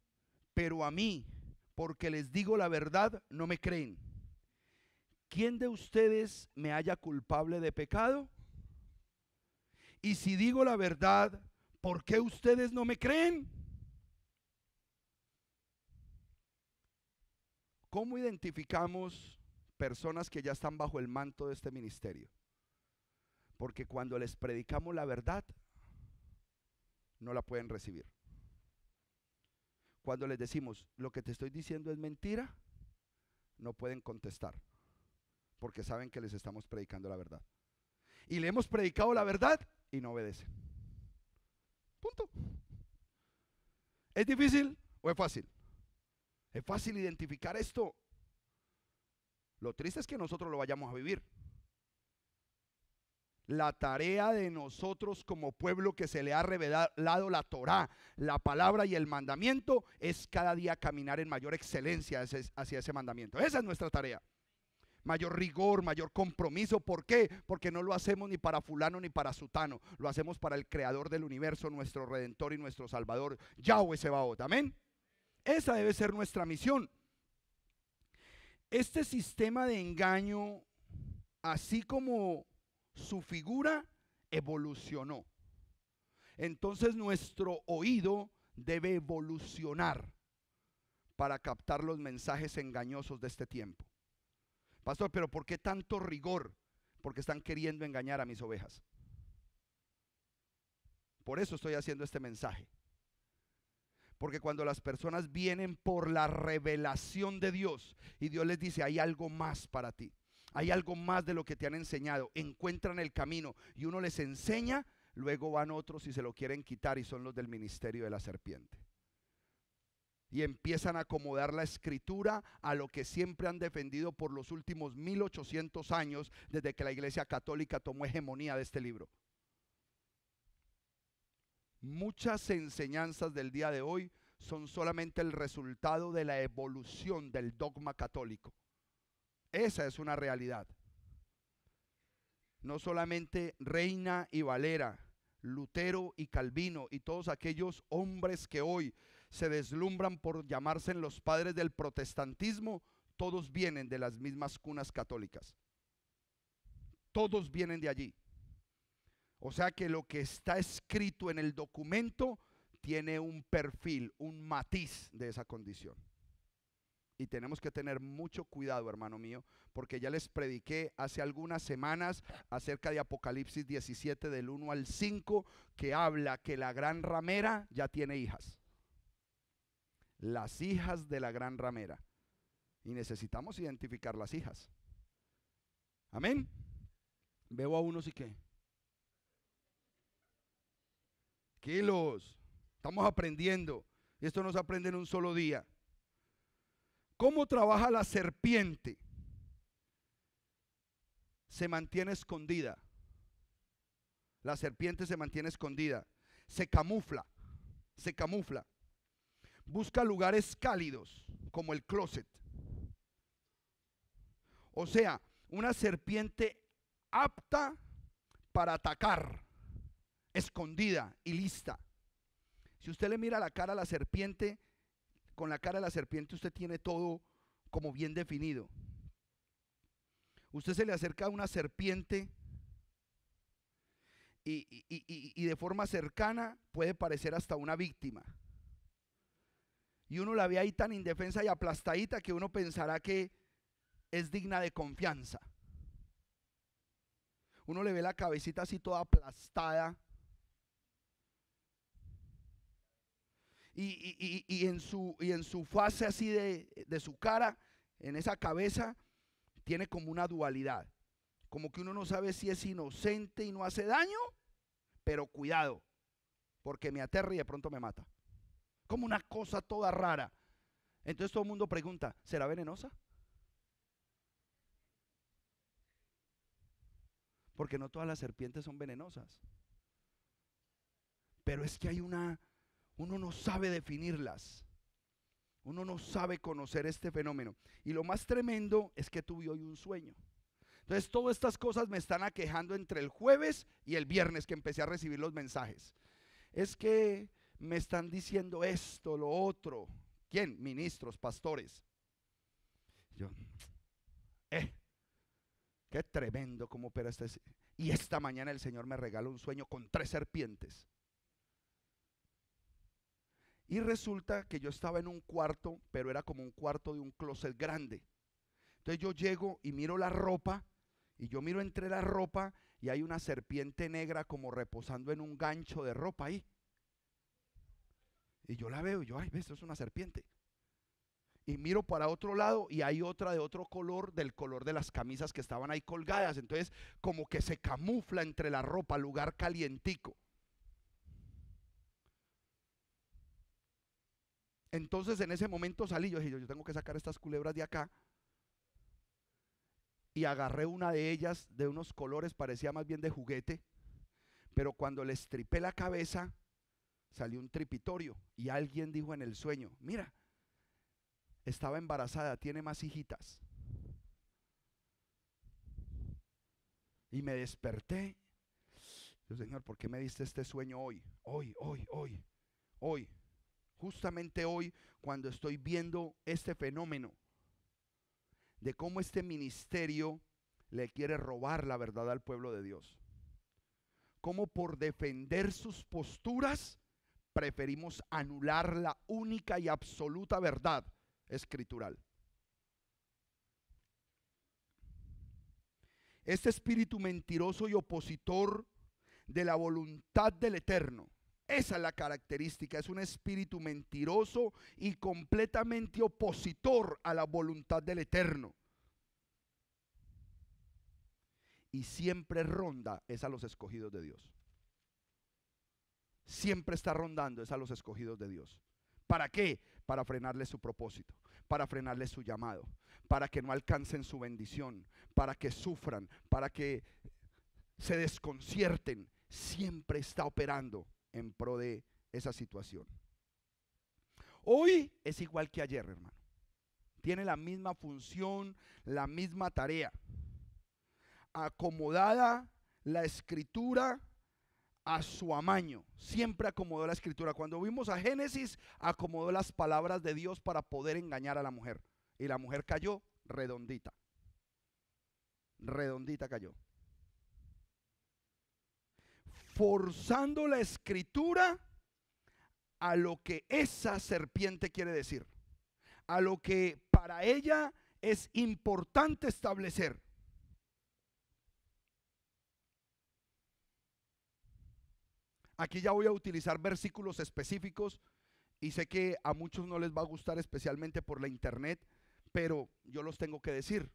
pero a mí, porque les digo la verdad, no me creen. ¿Quién de ustedes me halla culpable de pecado? Y si digo la verdad, ¿por qué ustedes no me creen? ¿Cómo identificamos personas que ya están bajo el manto de este ministerio? Porque cuando les predicamos la verdad, no la pueden recibir. Cuando les decimos, lo que te estoy diciendo es mentira, no pueden contestar, porque saben que les estamos predicando la verdad. Y le hemos predicado la verdad y no obedecen. Punto. ¿Es difícil o es fácil? Es fácil identificar esto. Lo triste es que nosotros lo vayamos a vivir. La tarea de nosotros como pueblo que se le ha revelado la Torá, la palabra y el mandamiento, es cada día caminar en mayor excelencia hacia ese mandamiento. Esa es nuestra tarea. Mayor rigor, mayor compromiso. ¿Por qué? Porque no lo hacemos ni para fulano ni para sutano. Lo hacemos para el creador del universo, nuestro redentor y nuestro salvador, Yahweh Sebaot. Amén. Esa debe ser nuestra misión. Este sistema de engaño, así como su figura, evolucionó. Entonces nuestro oído debe evolucionar para captar los mensajes engañosos de este tiempo. Pastor, pero ¿por qué tanto rigor? Porque están queriendo engañar a mis ovejas. Por eso estoy haciendo este mensaje. Porque cuando las personas vienen por la revelación de Dios y Dios les dice, hay algo más para ti, hay algo más de lo que te han enseñado, encuentran el camino y uno les enseña, luego van otros y se lo quieren quitar y son los del ministerio de la serpiente. Y empiezan a acomodar la Escritura a lo que siempre han defendido por los últimos 1800 años, desde que la Iglesia Católica tomó hegemonía de este libro. Muchas enseñanzas del día de hoy son solamente el resultado de la evolución del dogma católico. Esa es una realidad. No solamente Reina y Valera, Lutero y Calvino y todos aquellos hombres que hoy se deslumbran por llamarse los padres del protestantismo, todos vienen de las mismas cunas católicas. Todos vienen de allí. O sea que lo que está escrito en el documento tiene un perfil, un matiz de esa condición. Y tenemos que tener mucho cuidado, hermano mío, porque ya les prediqué hace algunas semanas acerca de Apocalipsis 17 del 1 al 5, que habla que la gran ramera ya tiene hijas. Las hijas de la gran ramera. Y necesitamos identificar las hijas. Amén. Veo a unos y qué. Kilos. Estamos aprendiendo. Y esto no se aprende en un solo día. ¿Cómo trabaja la serpiente? Se mantiene escondida. La serpiente se mantiene escondida. Se camufla. Se camufla. Busca lugares cálidos, como el closet. O sea, una serpiente apta para atacar, escondida y lista. Si usted le mira la cara a la serpiente, con la cara de la serpiente usted tiene todo como bien definido. Usted se le acerca a una serpiente y de forma cercana puede parecer hasta una víctima. Y uno la ve ahí tan indefensa y aplastadita que uno pensará que es digna de confianza. Uno le ve la cabecita así toda aplastada. Y en su fase así de su cara, en esa cabeza, tiene como una dualidad. Como que uno no sabe si es inocente y no hace daño, pero cuidado, porque me aterra y de pronto me mata. Como una cosa toda rara. Entonces todo el mundo pregunta, ¿será venenosa? Porque no todas las serpientes son venenosas. Pero es que hay uno no sabe definirlas. Uno no sabe conocer este fenómeno. Y lo más tremendo es que tuve hoy un sueño. Entonces todas estas cosas me están aquejando entre el jueves y el viernes que empecé a recibir los mensajes. Es que me están diciendo esto, lo otro. ¿Quién? Ministros, pastores. Yo, qué tremendo cómo opera este. Y esta mañana el Señor me regaló un sueño con 3 serpientes. Y resulta que yo estaba en un cuarto, pero era como un cuarto de un closet grande. Entonces yo llego y miro la ropa, y yo miro entre la ropa y hay una serpiente negra como reposando en un gancho de ropa ahí. Y yo la veo y yo, ay, esto es una serpiente. Y miro para otro lado y hay otra de otro color, del color de las camisas que estaban ahí colgadas. Entonces como que se camufla entre la ropa, lugar calientico. Entonces en ese momento salí, yo dije, yo tengo que sacar estas culebras de acá. Y agarré una de ellas de unos colores, parecía más bien de juguete. Pero cuando le estripé la cabeza, salió un tripitorio. Y alguien dijo en el sueño, mira, estaba embarazada, tiene más hijitas. Y me desperté. Yo, Señor, ¿por qué me diste este sueño hoy? Hoy. Justamente hoy, cuando estoy viendo este fenómeno de cómo este ministerio le quiere robar la verdad al pueblo de Dios. Cómo por defender sus posturas preferimos anular la única y absoluta verdad escritural. Este espíritu mentiroso y opositor de la voluntad del Eterno, esa es la característica, es un espíritu mentiroso y completamente opositor a la voluntad del Eterno. Y siempre ronda es a los escogidos de Dios. Siempre está rondando es a los escogidos de Dios. ¿Para qué? Para frenarles su propósito, para frenarles su llamado, para que no alcancen su bendición, para que sufran, para que se desconcierten. Siempre está operando en pro de esa situación. Hoy es igual que ayer, hermano. Tiene la misma función, la misma tarea. Acomodada la escritura a su amaño. Siempre acomodó la escritura. Cuando vimos a Génesis, acomodó las palabras de Dios para poder engañar a la mujer. Y la mujer cayó redondita. Redondita cayó. Forzando la escritura a lo que esa serpiente quiere decir, a lo que para ella es importante establecer. Aquí ya voy a utilizar versículos específicos y sé que a muchos no les va a gustar, especialmente por la internet, pero yo los tengo que decir.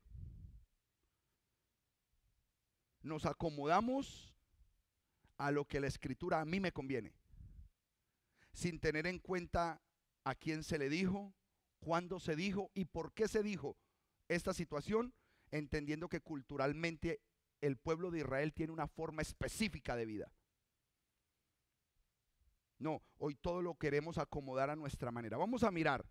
Nos acomodamos a lo que la escritura a mí me conviene, sin tener en cuenta a quién se le dijo, cuándo se dijo y por qué se dijo esta situación, entendiendo que culturalmente el pueblo de Israel tiene una forma específica de vida. No, hoy todo lo queremos acomodar a nuestra manera. Vamos a mirar,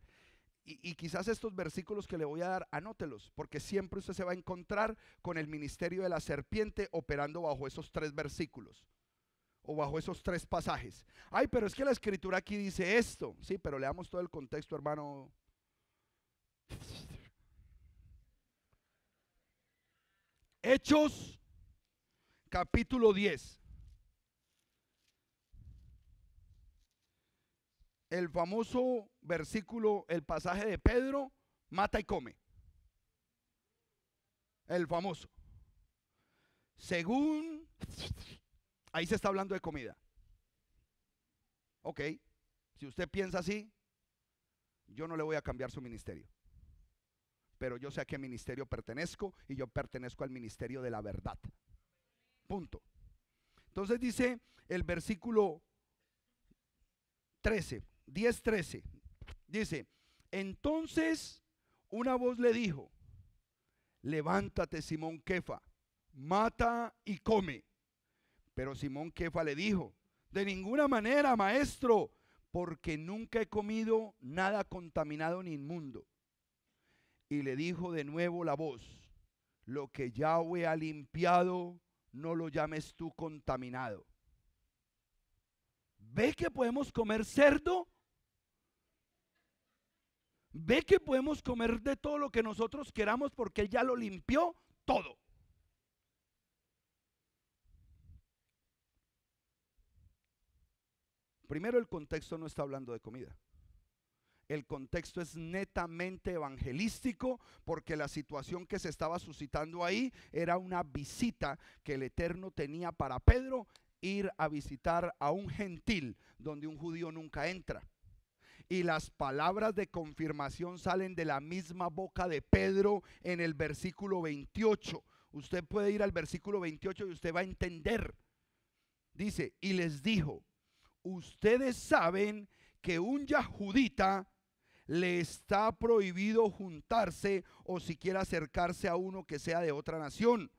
y quizás estos versículos que le voy a dar, anótelos, porque siempre usted se va a encontrar con el ministerio de la serpiente operando bajo esos 3 versículos o bajo esos 3 pasajes. Ay, pero es que la escritura aquí dice esto. Sí, pero leamos todo el contexto, hermano. Hechos, capítulo 10. El famoso versículo, el pasaje de Pedro, mata y come. El famoso. Según, ahí se está hablando de comida. Ok, si usted piensa así, yo no le voy a cambiar su ministerio. Pero yo sé a qué ministerio pertenezco y yo pertenezco al ministerio de la verdad. Punto. Entonces dice el versículo 13, 10:13. Dice, entonces una voz le dijo, levántate, Simón Kefa, mata y come. Pero Simón Kefa le dijo, de ninguna manera, maestro, porque nunca he comido nada contaminado ni inmundo. Y le dijo de nuevo la voz, lo que Yahweh ha limpiado, no lo llames tú contaminado. ¿Ve que podemos comer cerdo? ¿Ve que podemos comer de todo lo que nosotros queramos porque Él ya lo limpió todo? Primero, el contexto no está hablando de comida. El contexto es netamente evangelístico, porque la situación que se estaba suscitando ahí era una visita que el Eterno tenía para Pedro, ir a visitar a un gentil donde un judío nunca entra. Y las palabras de confirmación salen de la misma boca de Pedro en el versículo 28. Usted puede ir al versículo 28 y usted va a entender. Dice, y les dijo, ustedes saben que un yahudita le está prohibido juntarse o siquiera acercarse a uno que sea de otra nación.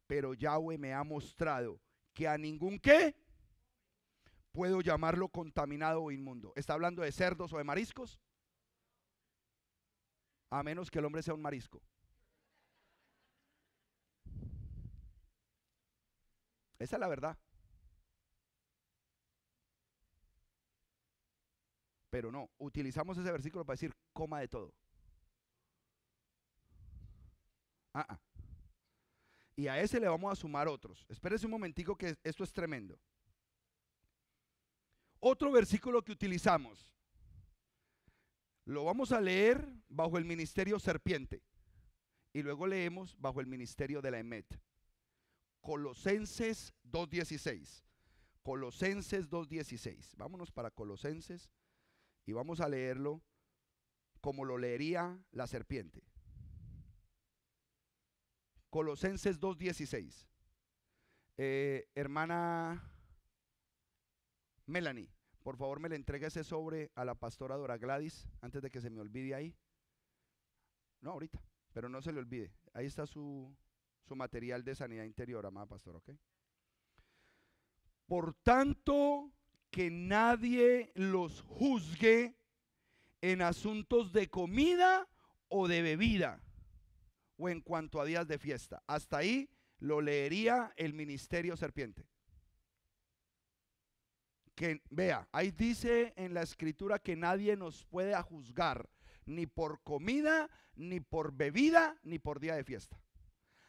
Pero Yahweh me ha mostrado que a ningún ¿qué? Puedo llamarlo contaminado o inmundo. ¿Está hablando de cerdos o de mariscos? A menos que el hombre sea un marisco. Esa es la verdad. Pero no, utilizamos ese versículo para decir coma de todo. Y a ese le vamos a sumar otros. Espérese un momentico que esto es tremendo. Otro versículo que utilizamos, lo vamos a leer bajo el ministerio serpiente y luego leemos bajo el ministerio de la Emet. Colosenses 2:16. Colosenses 2:16. Vámonos para Colosenses y vamos a leerlo como lo leería la serpiente. Colosenses 2:16. Hermana Melanie, por favor me le entregue ese sobre a la pastora Dora Gladys antes de que se me olvide ahí. No, ahorita, pero no se le olvide. Ahí está su material de sanidad interior, amada pastora, ¿ok? Por tanto, que nadie los juzgue en asuntos de comida o de bebida o en cuanto a días de fiesta. Hasta ahí lo leería el ministerio serpiente. Que vea, ahí dice en la escritura que nadie nos puede juzgar ni por comida, ni por bebida, ni por día de fiesta.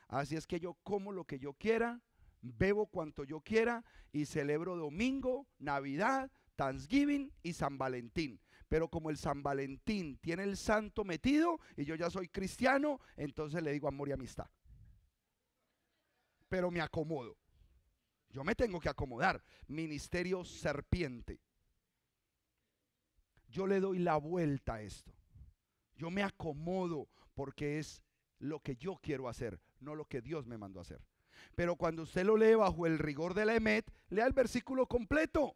Así es que yo como lo que yo quiera, bebo cuanto yo quiera y celebro domingo, Navidad, Thanksgiving y San Valentín. Pero como el San Valentín tiene el santo metido y yo ya soy cristiano, entonces le digo amor y amistad. Pero me acomodo. Yo me tengo que acomodar. Ministerio serpiente. Yo le doy la vuelta a esto. Yo me acomodo porque es lo que yo quiero hacer, no lo que Dios me mandó a hacer. Pero cuando usted lo lee bajo el rigor de la Emet, lea el versículo completo.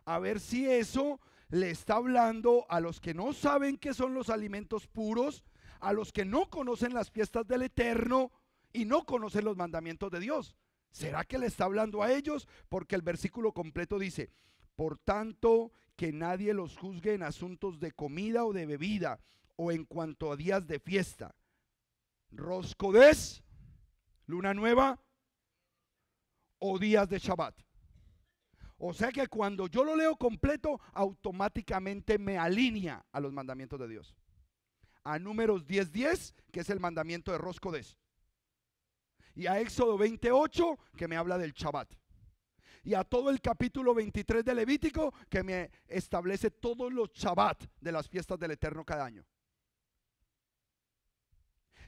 A ver si eso le está hablando a los que no saben qué son los alimentos puros, a los que no conocen las fiestas del Eterno y no conocen los mandamientos de Dios. ¿Será que le está hablando a ellos? Porque el versículo completo dice: por tanto, que nadie los juzgue en asuntos de comida o de bebida, o en cuanto a días de fiesta, Rosh Kodesh, luna nueva, o días de Shabbat. O sea que cuando yo lo leo completo, automáticamente me alinea a los mandamientos de Dios. A Números 10:10, que es el mandamiento de Rosh Kodesh. Y a Éxodo 28, que me habla del Shabbat. Y a todo el capítulo 23 de Levítico, que me establece todos los Shabbat de las fiestas del Eterno cada año.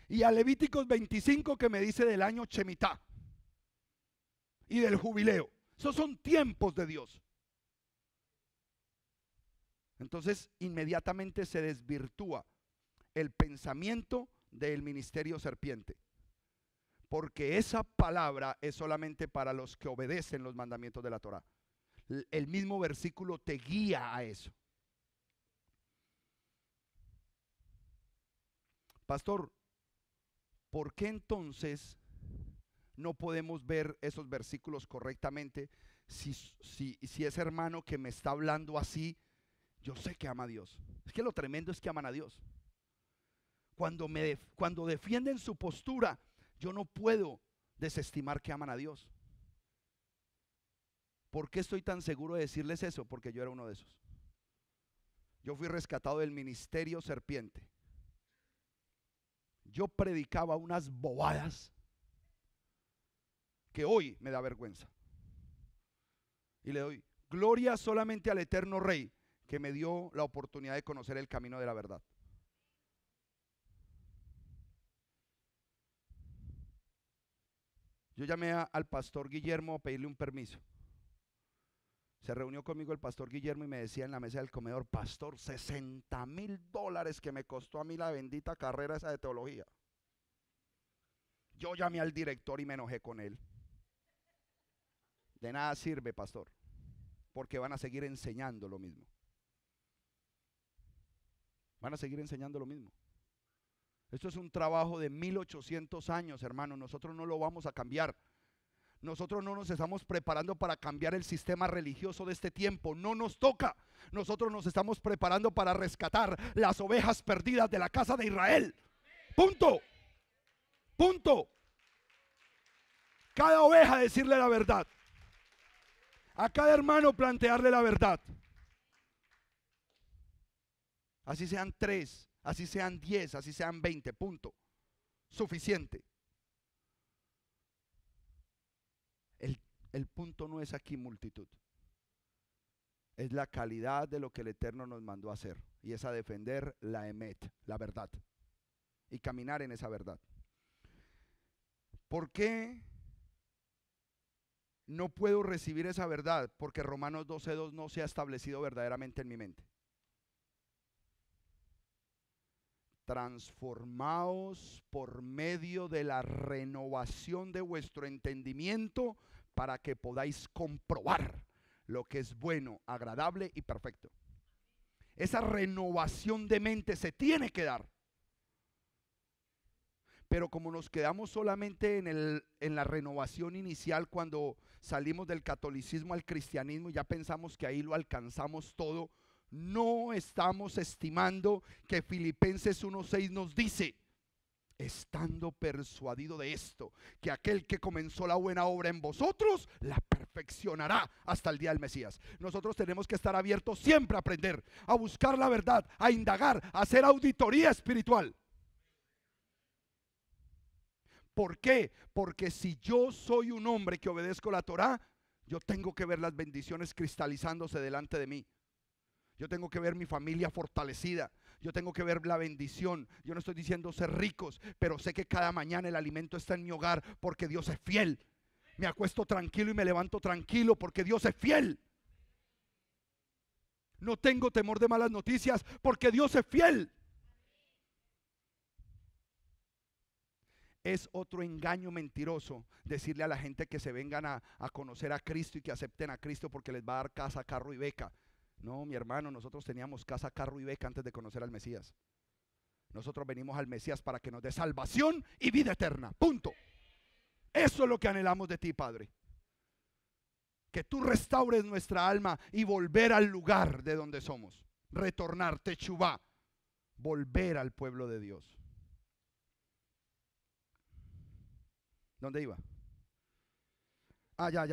Y a Levíticos 25, que me dice del año Shemitah y del jubileo. Esos son tiempos de Dios. Entonces inmediatamente se desvirtúa el pensamiento del ministerio serpiente, porque esa palabra es solamente para los que obedecen los mandamientos de la Torah. El mismo versículo te guía a eso. Pastor, ¿por qué entonces no podemos ver esos versículos correctamente si ese hermano que me está hablando así, yo sé que ama a Dios? Es que lo tremendo es que aman a Dios. Cuando defienden su postura, yo no puedo desestimar que aman a Dios. ¿Por qué estoy tan seguro de decirles eso? Porque yo era uno de esos. Yo fui rescatado del ministerio serpiente. Yo predicaba unas bobadas que hoy me da vergüenza. Y le doy gloria solamente al eterno Rey que me dio la oportunidad de conocer el camino de la verdad. Yo llamé al pastor Guillermo a pedirle un permiso. Se reunió conmigo el pastor Guillermo y me decía en la mesa del comedor: pastor, $60,000 que me costó a mí la bendita carrera esa de teología. Yo llamé al director y me enojé con él. De nada sirve, pastor, porque van a seguir enseñando lo mismo. Van a seguir enseñando lo mismo. Esto es un trabajo de 1800 años, hermano. Nosotros no lo vamos a cambiar. Nosotros no nos estamos preparando para cambiar el sistema religioso de este tiempo. No nos toca. Nosotros nos estamos preparando para rescatar las ovejas perdidas de la casa de Israel. Punto. Punto. Cada oveja decirle la verdad. A cada hermano plantearle la verdad. Así sean 3, así sean 10, así sean 20, punto. Suficiente. El punto no es aquí multitud. Es la calidad de lo que el Eterno nos mandó a hacer. Y es a defender la emet, la verdad. Y caminar en esa verdad. ¿Por qué no puedo recibir esa verdad? Porque Romanos 12:2 no se ha establecido verdaderamente en mi mente. Transformaos por medio de la renovación de vuestro entendimiento, para que podáis comprobar lo que es bueno, agradable y perfecto. Esa renovación de mente se tiene que dar. Pero como nos quedamos solamente en la renovación inicial, cuando salimos del catolicismo al cristianismo, ya pensamos que ahí lo alcanzamos todo. No estamos estimando que Filipenses 1:6 nos dice: estando persuadido de esto, que aquel que comenzó la buena obra en vosotros la perfeccionará hasta el día del Mesías. Nosotros tenemos que estar abiertos siempre a aprender, a buscar la verdad, a indagar, a hacer auditoría espiritual. ¿Por qué? Porque si yo soy un hombre que obedezco la Torá, yo tengo que ver las bendiciones cristalizándose delante de mí. Yo tengo que ver mi familia fortalecida. Yo tengo que ver la bendición. Yo no estoy diciendo ser ricos, pero sé que cada mañana el alimento está en mi hogar porque Dios es fiel. Me acuesto tranquilo y me levanto tranquilo porque Dios es fiel. No tengo temor de malas noticias porque Dios es fiel. Es otro engaño mentiroso decirle a la gente que se vengan a conocer a Cristo y que acepten a Cristo porque les va a dar casa, carro y beca. No, mi hermano, nosotros teníamos casa, carro y beca antes de conocer al Mesías. Nosotros venimos al Mesías para que nos dé salvación y vida eterna. Punto. Eso es lo que anhelamos de ti, Padre. Que tú restaures nuestra alma y volver al lugar de donde somos. Retornar, techubá. Volver al pueblo de Dios. ¿Dónde iba? Ya.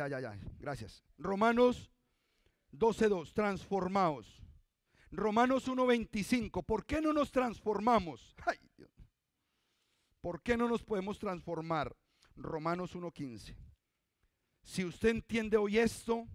Gracias. Romanos 12:2. Transformaos. Romanos 1:25. ¿Por qué no nos transformamos? Ay, Dios. ¿Por qué no nos podemos transformar? Romanos 1:15. Si usted entiende hoy esto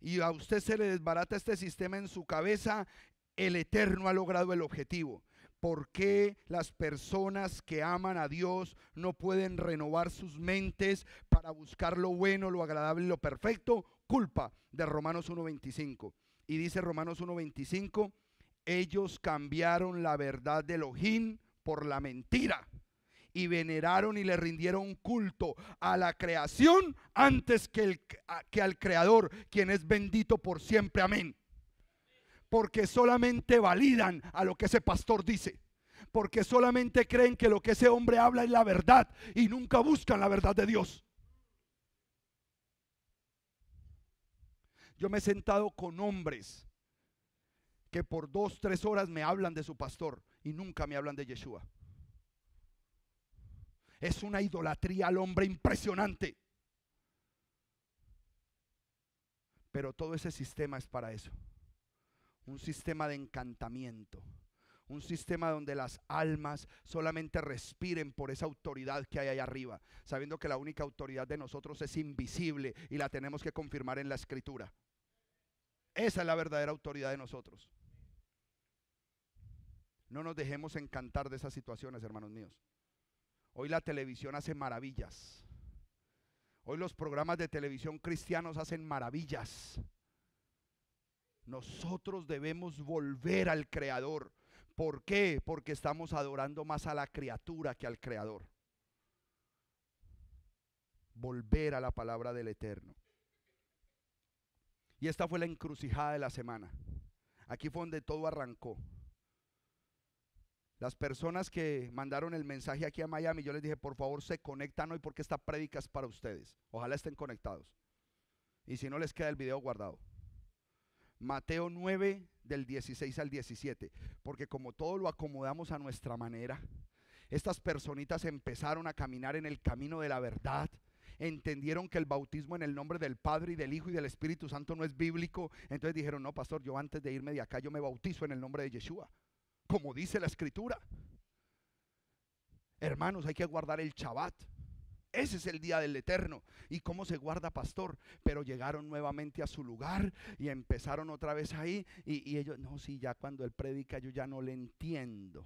y a usted se le desbarata este sistema en su cabeza, el Eterno ha logrado el objetivo. ¿Por qué las personas que aman a Dios no pueden renovar sus mentes para buscar lo bueno, lo agradable y lo perfecto? Culpa de Romanos 1:25. Y dice Romanos 1:25, ellos cambiaron la verdad de Elohim por la mentira y veneraron y le rindieron culto a la creación antes que al Creador, quien es bendito por siempre. Amén. Porque solamente validan a lo que ese pastor dice. Porque solamente creen que lo que ese hombre habla es la verdad y nunca buscan la verdad de Dios. Yo me he sentado con hombres que por 2-3 horas me hablan de su pastor y nunca me hablan de Yeshua. Es una idolatría al hombre impresionante. Pero todo ese sistema es para eso. Un sistema de encantamiento. Un sistema donde las almas solamente respiren por esa autoridad que hay ahí arriba, sabiendo que la única autoridad de nosotros es invisible y la tenemos que confirmar en la Escritura. Esa es la verdadera autoridad de nosotros. No nos dejemos encantar de esas situaciones, hermanos míos. Hoy la televisión hace maravillas. Hoy los programas de televisión cristianos hacen maravillas. Nosotros debemos volver al Creador. ¿Por qué? Porque estamos adorando más a la criatura que al Creador. Volver a la palabra del Eterno. Y esta fue la encrucijada de la semana. Aquí fue donde todo arrancó. Las personas que mandaron el mensaje aquí a Miami, yo les dije, por favor, se conectan hoy porque esta prédica es para ustedes. Ojalá estén conectados. Y si no, les queda el video guardado. Mateo 9, del 16 al 17. Porque como todo lo acomodamos a nuestra manera, estas personitas empezaron a caminar en el camino de la verdad. Entendieron que el bautismo en el nombre del Padre y del Hijo y del Espíritu Santo no es bíblico. Entonces dijeron, no, pastor, yo antes de irme de acá, yo me bautizo en el nombre de Yeshua, como dice la Escritura. Hermanos, hay que guardar el Shabbat. Ese es el día del Eterno. ¿Y cómo se guarda, pastor? Pero llegaron nuevamente a su lugar y empezaron otra vez ahí. Y ellos, no, sí, ya cuando él predica yo ya no le entiendo.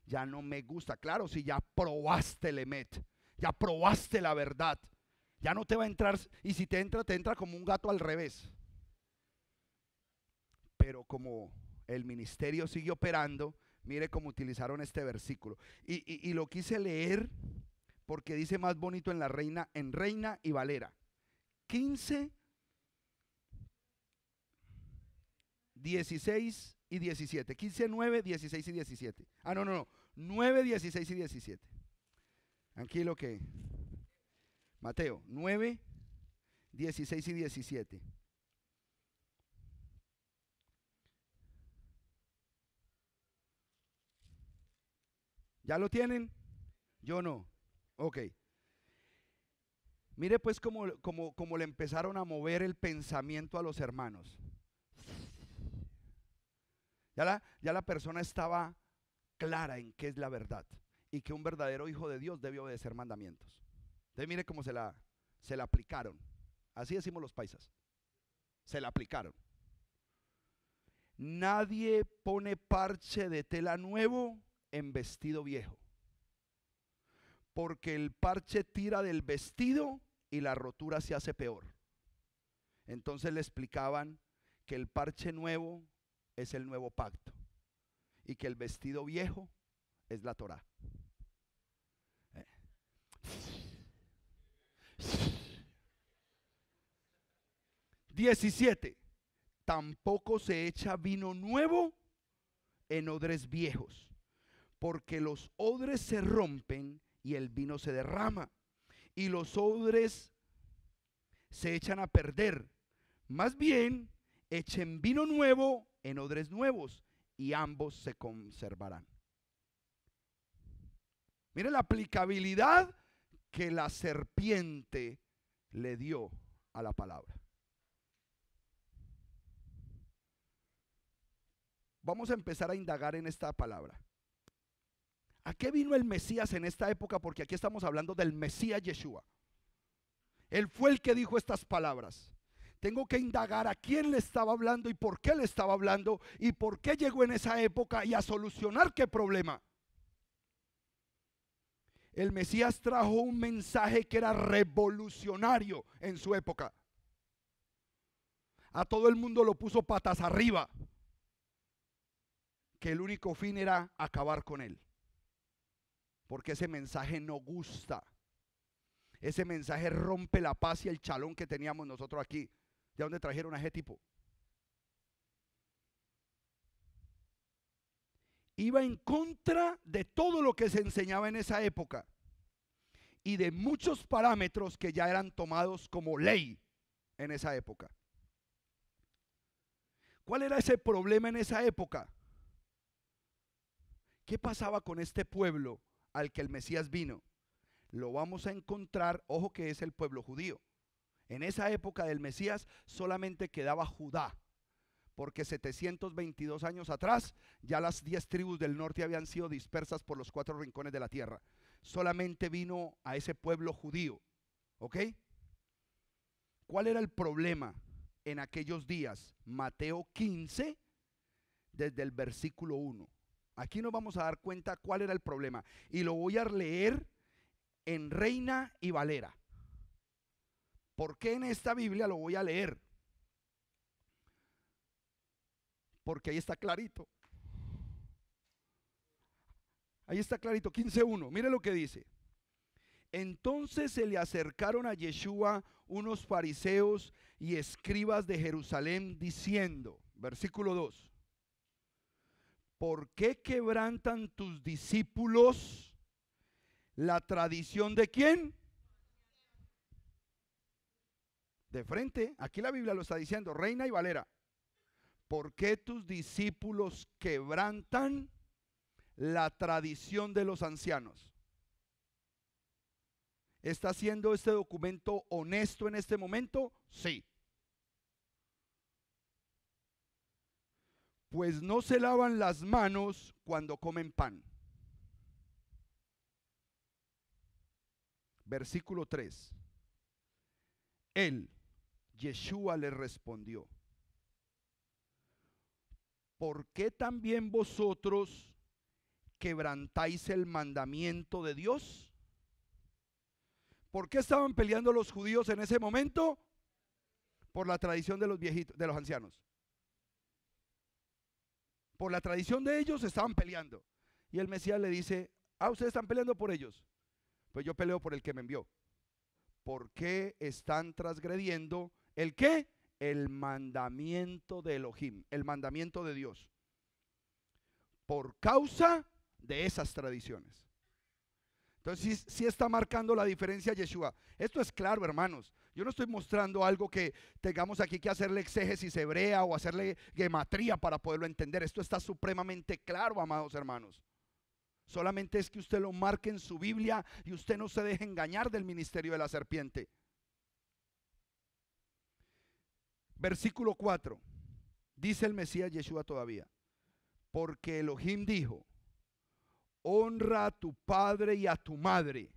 Ya no me gusta. Claro, si ya probaste el Emet, ya probaste la verdad, ya no te va a entrar. Y si te entra como un gato al revés. Pero como el ministerio sigue operando, mire cómo utilizaron este versículo. Y lo quise leer porque dice más bonito en Reina y Valera. 15, 16 y 17. 15, 9, 16 y 17. No. 9, 16 y 17. Aquí lo que... Mateo 9, 16 y 17. ¿Ya lo tienen? Yo no. Ok. Mire pues cómo le empezaron a mover el pensamiento a los hermanos. Ya la persona estaba clara en qué es la verdad y que un verdadero hijo de Dios debe obedecer mandamientos. Entonces mire cómo se la aplicaron. Así decimos los paisas. Se la aplicaron. Nadie pone parche de tela nuevo en vestido viejo, porque el parche tira del vestido y la rotura se hace peor. Entonces le explicaban que el parche nuevo es el nuevo pacto y que el vestido viejo es la Torá. 17. Tampoco se echa vino nuevo en odres viejos, porque los odres se rompen y el vino se derrama, y los odres se echan a perder. Más bien, echen vino nuevo en odres nuevos, y ambos se conservarán. Mire la aplicabilidad que la serpiente le dio a la palabra. Vamos a empezar a indagar en esta palabra. ¿A qué vino el Mesías en esta época? Porque aquí estamos hablando del Mesías Yeshua. Él fue el que dijo estas palabras. Tengo que indagar a quién le estaba hablando y por qué le estaba hablando y por qué llegó en esa época y a solucionar qué problema. El Mesías trajo un mensaje que era revolucionario en su época. A todo el mundo lo puso patas arriba, que el único fin era acabar con él, porque ese mensaje no gusta. Ese mensaje rompe la paz y el chalón que teníamos nosotros aquí. ¿De dónde trajeron a ese tipo? Iba en contra de todo lo que se enseñaba en esa época y de muchos parámetros que ya eran tomados como ley en esa época. ¿Cuál era ese problema en esa época? ¿Qué pasaba con este pueblo al que el Mesías vino? Lo vamos a encontrar, ojo que es el pueblo judío. En esa época del Mesías solamente quedaba Judá, porque 722 años atrás ya las 10 tribus del norte habían sido dispersas por los 4 rincones de la tierra. Solamente vino a ese pueblo judío, ¿ok? ¿Cuál era el problema en aquellos días? Mateo 15, desde el versículo 1. Aquí nos vamos a dar cuenta cuál era el problema. Y lo voy a leer en Reina y Valera. ¿Por qué en esta Biblia lo voy a leer? Porque ahí está clarito. Ahí está clarito, 15:1. Mire lo que dice. Entonces se le acercaron a Yeshua unos fariseos y escribas de Jerusalén diciendo, versículo 2. ¿Por qué quebrantan tus discípulos la tradición de quién? De frente, aquí la Biblia lo está diciendo, Reina y Valera. ¿Por qué tus discípulos quebrantan la tradición de los ancianos? ¿Está siendo este documento honesto en este momento? Sí. Pues no se lavan las manos cuando comen pan. Versículo 3. Él, Yeshua, le respondió: ¿por qué también vosotros quebrantáis el mandamiento de Dios? ¿Por qué estaban peleando los judíos en ese momento? Por la tradición de los viejitos, de los ancianos. Por la tradición de ellos estaban peleando. Y el Mesías le dice: ustedes están peleando por ellos. Pues yo peleo por el que me envió. ¿Por qué están transgrediendo el qué? El mandamiento de Elohim, el mandamiento de Dios. Por causa de esas tradiciones. Entonces sí está marcando la diferencia Yeshua. Esto es claro, hermanos. Yo no estoy mostrando algo que tengamos aquí que hacerle exégesis hebrea o hacerle gematría para poderlo entender. Esto está supremamente claro, amados hermanos. Solamente es que usted lo marque en su Biblia y usted no se deje engañar del ministerio de la serpiente. Versículo 4. Dice el Mesías Yeshua todavía: porque Elohim dijo: honra a tu padre y a tu madre,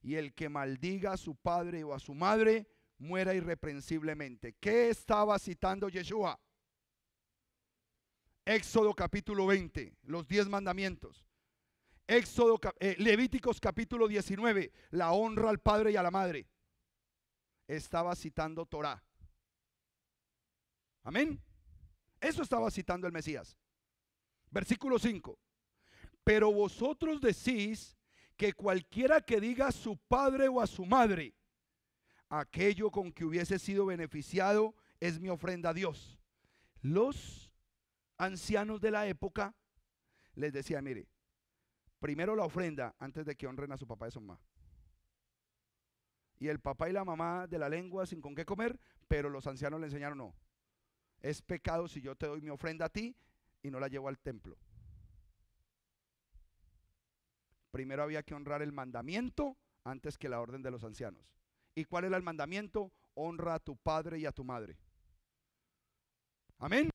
y el que maldiga a su padre o a su madre muera irreprensiblemente. ¿Qué estaba citando Yeshua? Éxodo capítulo 20, los 10 mandamientos. Levíticos capítulo 19, la honra al padre y a la madre. Estaba citando Torá. Amén. Eso estaba citando el Mesías. Versículo 5. Pero vosotros decís que cualquiera que diga a su padre o a su madre, aquello con que hubiese sido beneficiado es mi ofrenda a Dios. Los ancianos de la época les decían, mire, primero la ofrenda antes de que honren a su papá y a su mamá. Y el papá y la mamá de la lengua sin con qué comer, pero los ancianos le enseñaron, no, es pecado si yo te doy mi ofrenda a ti y no la llevo al templo. Primero había que honrar el mandamiento antes que la orden de los ancianos. ¿Y cuál era el mandamiento? Honra a tu padre y a tu madre. Amén.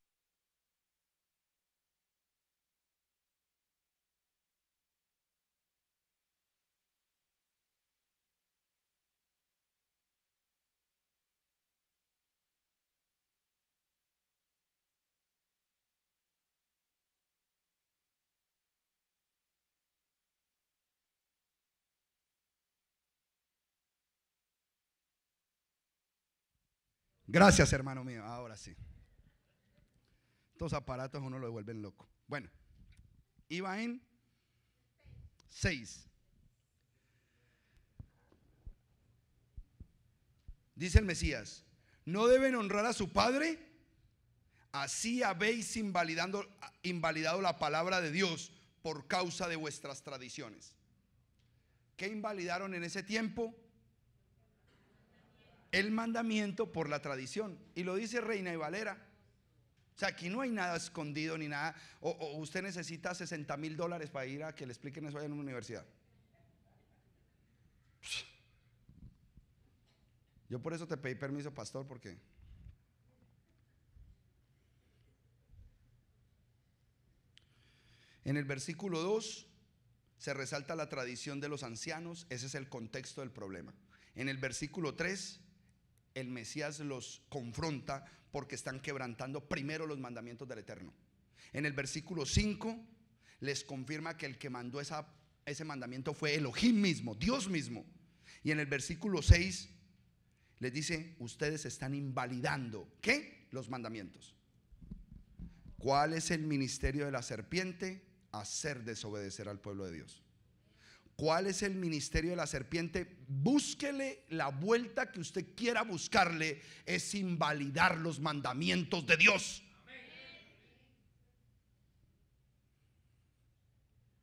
Gracias, hermano mío. Ahora sí. Estos aparatos uno lo devuelven loco. Bueno, iba en 6. Dice el Mesías, no deben honrar a su padre, así habéis invalidado la palabra de Dios por causa de vuestras tradiciones. ¿Qué invalidaron en ese tiempo? El mandamiento por la tradición. Y lo dice Reina y Valera. O sea, aquí no hay nada escondido ni nada. O usted necesita $60,000 para ir a que le expliquen eso allá en una universidad. Yo por eso te pedí permiso, pastor, porque en el versículo 2 se resalta la tradición de los ancianos. Ese es el contexto del problema. En el versículo 3 el Mesías los confronta porque están quebrantando primero los mandamientos del Eterno. En el versículo 5 les confirma que el que mandó ese mandamiento fue Elohim mismo, Dios mismo. Y en el versículo 6 les dice, ustedes están invalidando, ¿qué? Los mandamientos. ¿Cuál es el ministerio de la serpiente? Hacer desobedecer al pueblo de Dios. ¿Cuál es el ministerio de la serpiente? Búsquele la vuelta que usted quiera buscarle, es invalidar los mandamientos de Dios.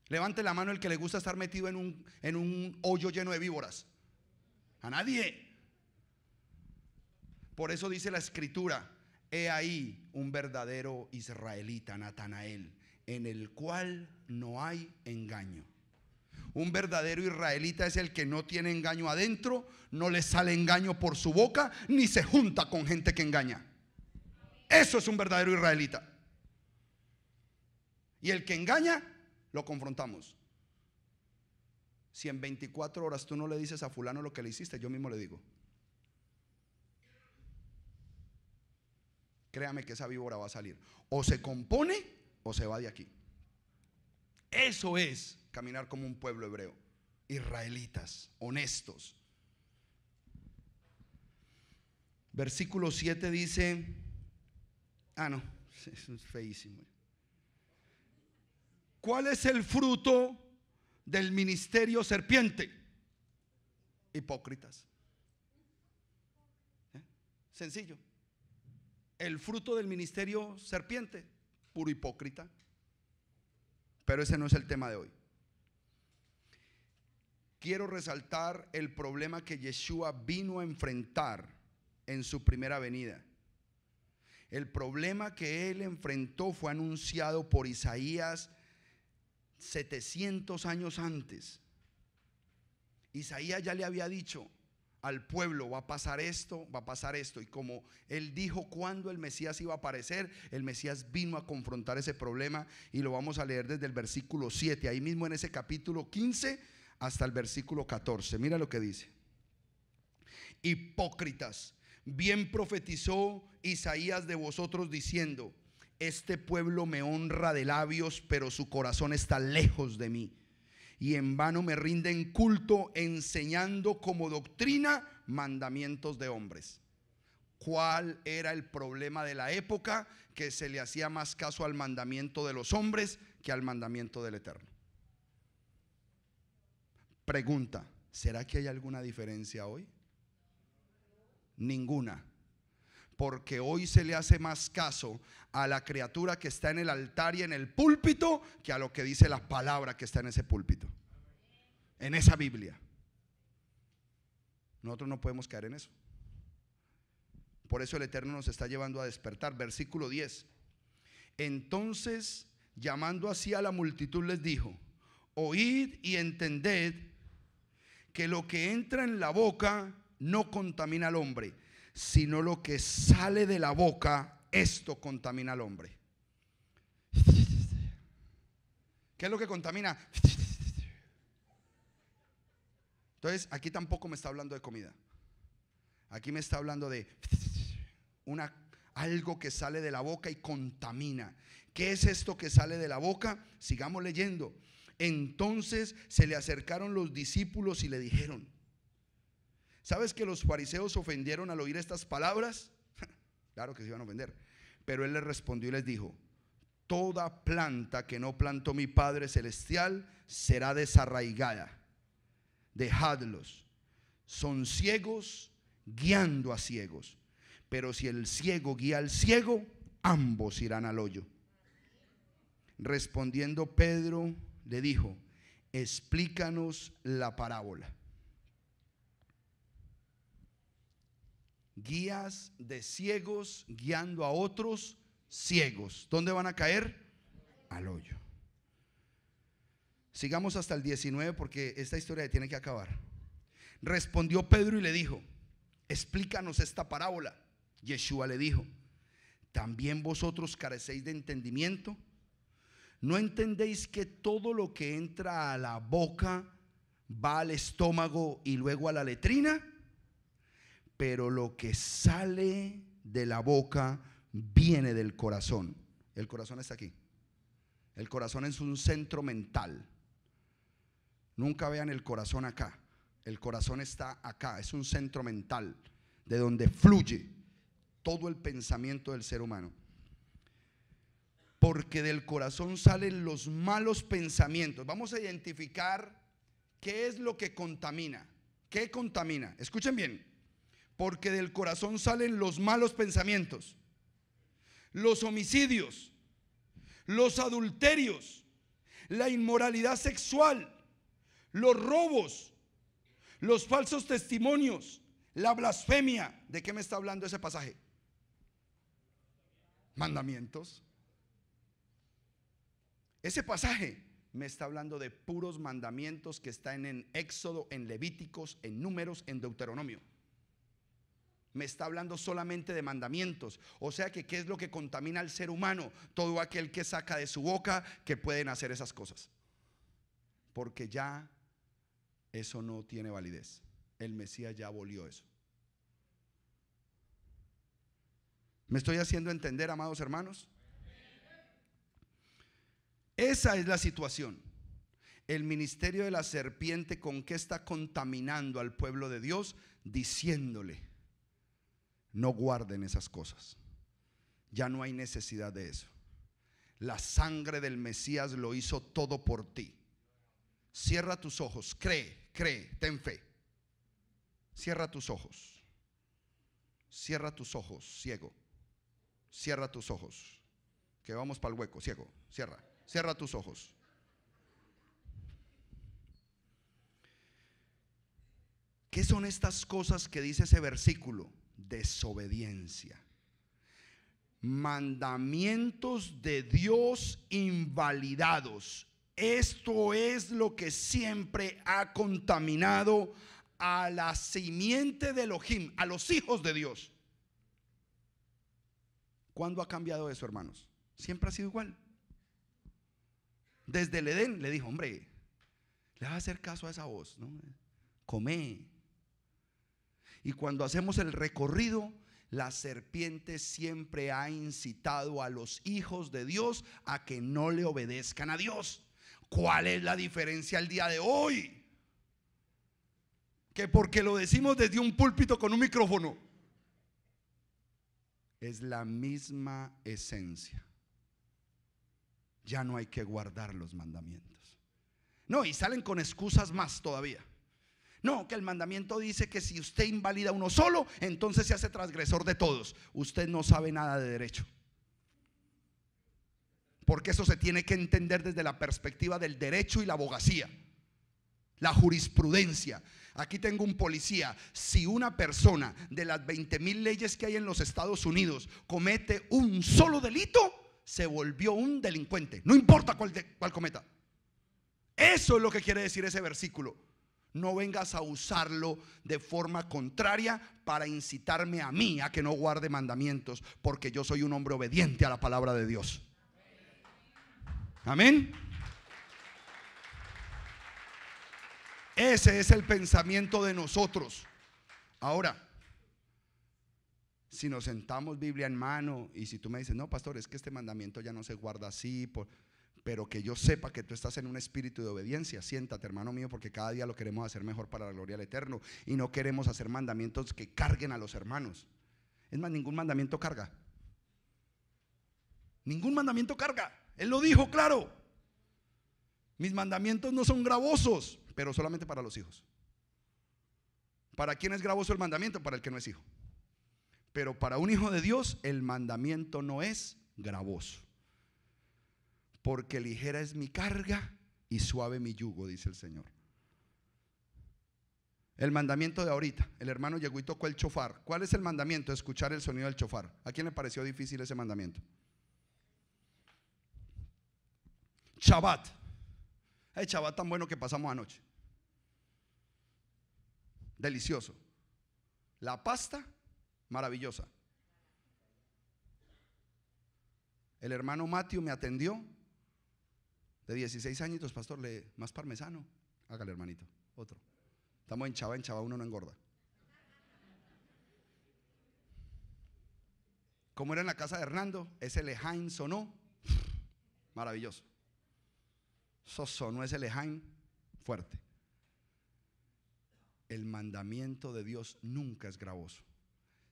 Levante la mano el que le gusta estar metido en un hoyo lleno de víboras. A nadie. Por eso dice la escritura, he ahí un verdadero israelita, Natanael, en el cual no hay engaño. Un verdadero israelita es el que no tiene engaño adentro, no le sale engaño por su boca, ni se junta con gente que engaña. Eso es un verdadero israelita. Y el que engaña, lo confrontamos. Si en 24 horas tú no le dices a fulano lo que le hiciste, yo mismo le digo. Créame que esa víbora va a salir. O se compone o se va de aquí. Eso es caminar como un pueblo hebreo. Israelitas, honestos. Versículo 7 dice, no, es feísimo. ¿Cuál es el fruto del ministerio serpiente? Hipócritas. Sencillo. El fruto del ministerio serpiente, puro hipócrita. Pero ese no es el tema de hoy. Quiero resaltar el problema que Yeshua vino a enfrentar en su primera venida. El problema que él enfrentó fue anunciado por Isaías 700 años antes. Isaías ya le había dicho al pueblo, va a pasar esto, va a pasar esto. Y como él dijo cuándo el Mesías iba a aparecer, el Mesías vino a confrontar ese problema. Y lo vamos a leer desde el versículo 7, ahí mismo en ese capítulo 15 hasta el versículo 14. Mira lo que dice: hipócritas, bien profetizó Isaías de vosotros diciendo, este pueblo me honra de labios, pero su corazón está lejos de mí. Y en vano me rinden culto, enseñando como doctrina mandamientos de hombres. ¿Cuál era el problema de la época? Que se le hacía más caso al mandamiento de los hombres que al mandamiento del Eterno. Pregunta: ¿será que hay alguna diferencia hoy? Ninguna. Porque hoy se le hace más caso a la criatura que está en el altar y en el púlpito que a lo que dice la palabra que está en ese púlpito, en esa Biblia. Nosotros no podemos caer en eso. Por eso el Eterno nos está llevando a despertar. Versículo 10. Entonces, llamando así a la multitud, les dijo: oíd y entended que lo que entra en la boca no contamina al hombre, sino lo que sale de la boca, esto contamina al hombre. ¿Qué es lo que contamina? Entonces, aquí tampoco me está hablando de comida. Aquí me está hablando de algo que sale de la boca y contamina. ¿Qué es esto que sale de la boca? Sigamos leyendo. Entonces se le acercaron los discípulos y le dijeron: ¿sabes que los fariseos ofendieron al oír estas palabras? Claro que se iban a ofender. Pero él les respondió y les dijo: toda planta que no plantó mi Padre Celestial será desarraigada. Dejadlos, son ciegos guiando a ciegos. Pero si el ciego guía al ciego, ambos irán al hoyo. Respondiendo Pedro le dijo: explícanos la parábola. Guías de ciegos guiando a otros ciegos. ¿Dónde van a caer? Al hoyo. Sigamos hasta el 19 porque esta historia tiene que acabar. Respondió Pedro y le dijo: explícanos esta parábola. Yeshua le dijo: ¿también vosotros carecéis de entendimiento? ¿No entendéis que todo lo que entra a la boca va al estómago y luego a la letrina? Pero lo que sale de la boca viene del corazón. El corazón está aquí. El corazón es un centro mental. Nunca vean el corazón acá. El corazón está acá. Es un centro mental de donde fluye todo el pensamiento del ser humano. Porque del corazón salen los malos pensamientos. Vamos a identificar qué es lo que contamina. ¿Qué contamina? Escuchen bien. Porque del corazón salen los malos pensamientos, los homicidios, los adulterios, la inmoralidad sexual, los robos, los falsos testimonios, la blasfemia. ¿De qué me está hablando ese pasaje? Mandamientos. Ese pasaje me está hablando de puros mandamientos que están en Éxodo, en Levíticos, en Números, en Deuteronomio. Me está hablando solamente de mandamientos. O sea que ¿qué es lo que contamina al ser humano? Todo aquel que saca de su boca que pueden hacer esas cosas. Porque ya eso no tiene validez. El Mesías ya abolió eso. ¿Me estoy haciendo entender, amados hermanos? Esa es la situación. El ministerio de la serpiente, ¿con qué está contaminando al pueblo de Dios? Diciéndole: no guarden esas cosas. Ya no hay necesidad de eso. La sangre del Mesías lo hizo todo por ti. Cierra tus ojos, cree, ten fe. Cierra tus ojos. Cierra tus ojos, ciego. Cierra tus ojos. Que vamos para el hueco, ciego. Cierra tus ojos. ¿Qué son estas cosas que dice ese versículo? Desobediencia. Mandamientos de Dios invalidados. Esto es lo que siempre ha contaminado a la simiente de Elohim, a los hijos de Dios. ¿Cuándo ha cambiado eso, hermanos? Siempre ha sido igual. Desde el Edén le dijo: hombre, le vas a hacer caso a esa voz, ¿no? Come. Y cuando hacemos el recorrido, La serpiente siempre ha incitado a los hijos de Dios a que no le obedezcan a Dios. ¿Cuál es la diferencia el día de hoy? Que porque lo decimos desde un púlpito con un micrófono, es la misma esencia. Ya no hay que guardar los mandamientos. No, y salen con excusas más todavía. No, que el mandamiento dice que si usted invalida uno solo, entonces se hace transgresor de todos. Usted no sabe nada de derecho, porque eso se tiene que entender desde la perspectiva del derecho y la abogacía, la jurisprudencia. Aquí tengo un policía. Si una persona de las 20,000 leyes que hay en los Estados Unidos comete un solo delito, se volvió un delincuente, no importa cuál cometa. Eso es lo que quiere decir ese versículo. No vengas a usarlo de forma contraria para incitarme a mí a que no guarde mandamientos, porque yo soy un hombre obediente a la palabra de Dios. Amén. Ese es el pensamiento de nosotros. Ahora, si nos sentamos Biblia en mano y si tú me dices, no, pastor, es que este mandamiento ya no se guarda así, pero que yo sepa que tú estás en un espíritu de obediencia, siéntate, hermano mío, porque cada día lo queremos hacer mejor para la gloria del Eterno, y no queremos hacer mandamientos que carguen a los hermanos. Es más, ningún mandamiento carga. Ningún mandamiento carga. Él lo dijo claro. Mis mandamientos no son gravosos, pero solamente para los hijos. ¿Para quién es gravoso el mandamiento? Para el que no es hijo. Pero para un hijo de Dios el mandamiento no es gravoso, porque ligera es mi carga y suave mi yugo, dice el Señor. El mandamiento de ahorita, el hermano llegó y tocó el chofar. ¿Cuál es el mandamiento? Escuchar el sonido del chofar. ¿A quién le pareció difícil ese mandamiento? Shabbat. El Shabbat tan bueno que pasamos anoche. Delicioso. La pasta, maravillosa. El hermano Matthew me atendió, de 16 añitos, pastor, más parmesano. Hágale, hermanito, otro. Estamos en Chava uno no engorda. Como era en la casa de Hernando, ese lejain sonó maravilloso. Eso sonó ese lejain fuerte. El mandamiento de Dios nunca es gravoso.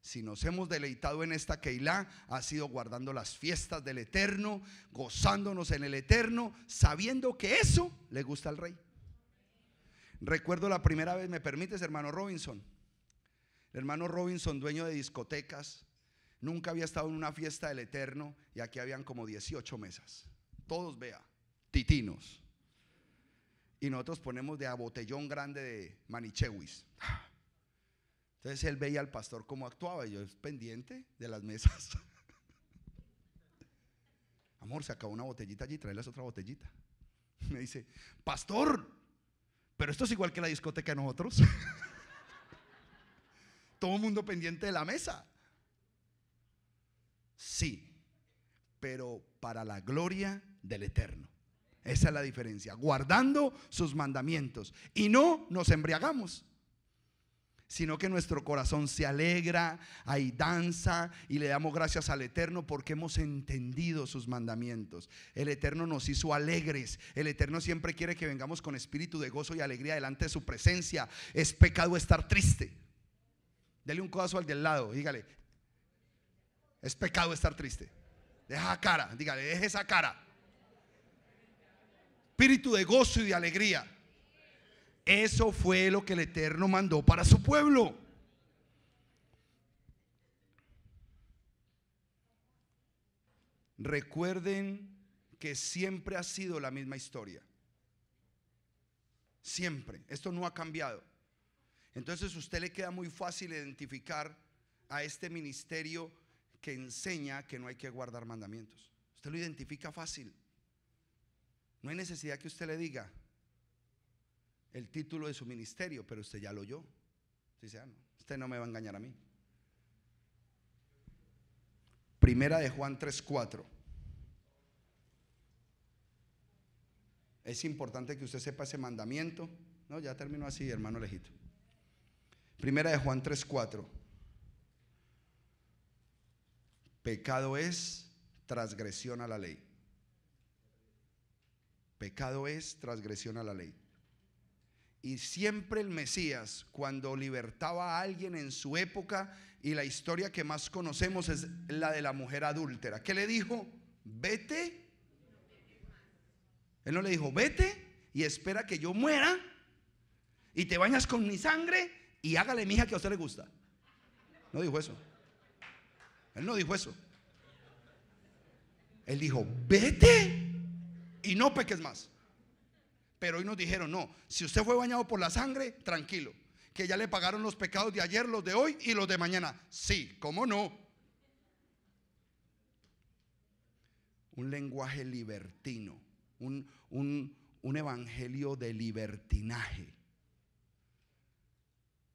Si nos hemos deleitado en esta Keilah, ha sido guardando las fiestas del Eterno, gozándonos en el Eterno, sabiendo que eso le gusta al Rey. Recuerdo la primera vez, ¿me permites, hermano Robinson? El hermano Robinson, dueño de discotecas, nunca había estado en una fiesta del Eterno, y aquí habían como 18 mesas. Todos, vea, titinos. Y nosotros ponemos de a botellón grande de manichewis. Entonces él veía al pastor cómo actuaba, y yo pendiente de las mesas. Amor, se acabó una botellita allí, tráeles otra botellita. Me dice, pastor, pero esto es igual que la discoteca de nosotros. Todo el mundo pendiente de la mesa. Sí, pero para la gloria del Eterno. Esa es la diferencia, guardando sus mandamientos. Y no nos embriagamos, sino que nuestro corazón se alegra, hay danza, y le damos gracias al Eterno porque hemos entendido sus mandamientos. El Eterno nos hizo alegres. El Eterno siempre quiere que vengamos con espíritu de gozo y alegría delante de su presencia. Es pecado estar triste. Dele un codazo al del lado, dígale, es pecado estar triste. Deja cara, dígale, deje esa cara. Espíritu de gozo y de alegría. Eso fue lo que el Eterno mandó para su pueblo. Recuerden que siempre ha sido la misma historia. Siempre. Esto no ha cambiado. Entonces a usted le queda muy fácil identificar a este ministerio que enseña que no hay que guardar mandamientos. Usted lo identifica fácil. No hay necesidad que usted le diga el título de su ministerio, pero usted ya lo oyó. Dice, no, usted no me va a engañar a mí. Primera de Juan 3:4. Es importante que usted sepa ese mandamiento. No, ya terminó así, hermano Lejito. Primera de Juan 3:4. Pecado es transgresión a la ley. Pecado es transgresión a la ley. Y siempre el Mesías, cuando libertaba a alguien en su época, y la historia que más conocemos es la de la mujer adúltera, ¿qué le dijo? Vete. Él no le dijo, vete y espera que yo muera y te bañas con mi sangre y hágale, mija, que a usted le gusta. No dijo eso. Él no dijo eso. Él dijo, vete y no peques más. Pero hoy nos dijeron, no, si usted fue bañado por la sangre, tranquilo, que ya le pagaron los pecados de ayer, los de hoy y los de mañana. Sí, ¿cómo no? Un lenguaje libertino, un evangelio de libertinaje.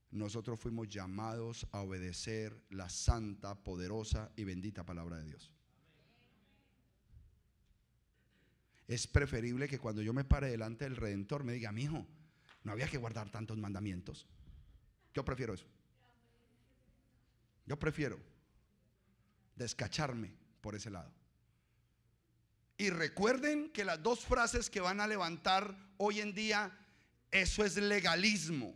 Nosotros fuimos llamados a obedecer la santa, poderosa y bendita palabra de Dios. Es preferible que cuando yo me pare delante del Redentor me diga, mijo, no había que guardar tantos mandamientos. Yo prefiero eso. Yo prefiero descacharme por ese lado. Y recuerden que las dos frases que van a levantar hoy en día, eso es legalismo.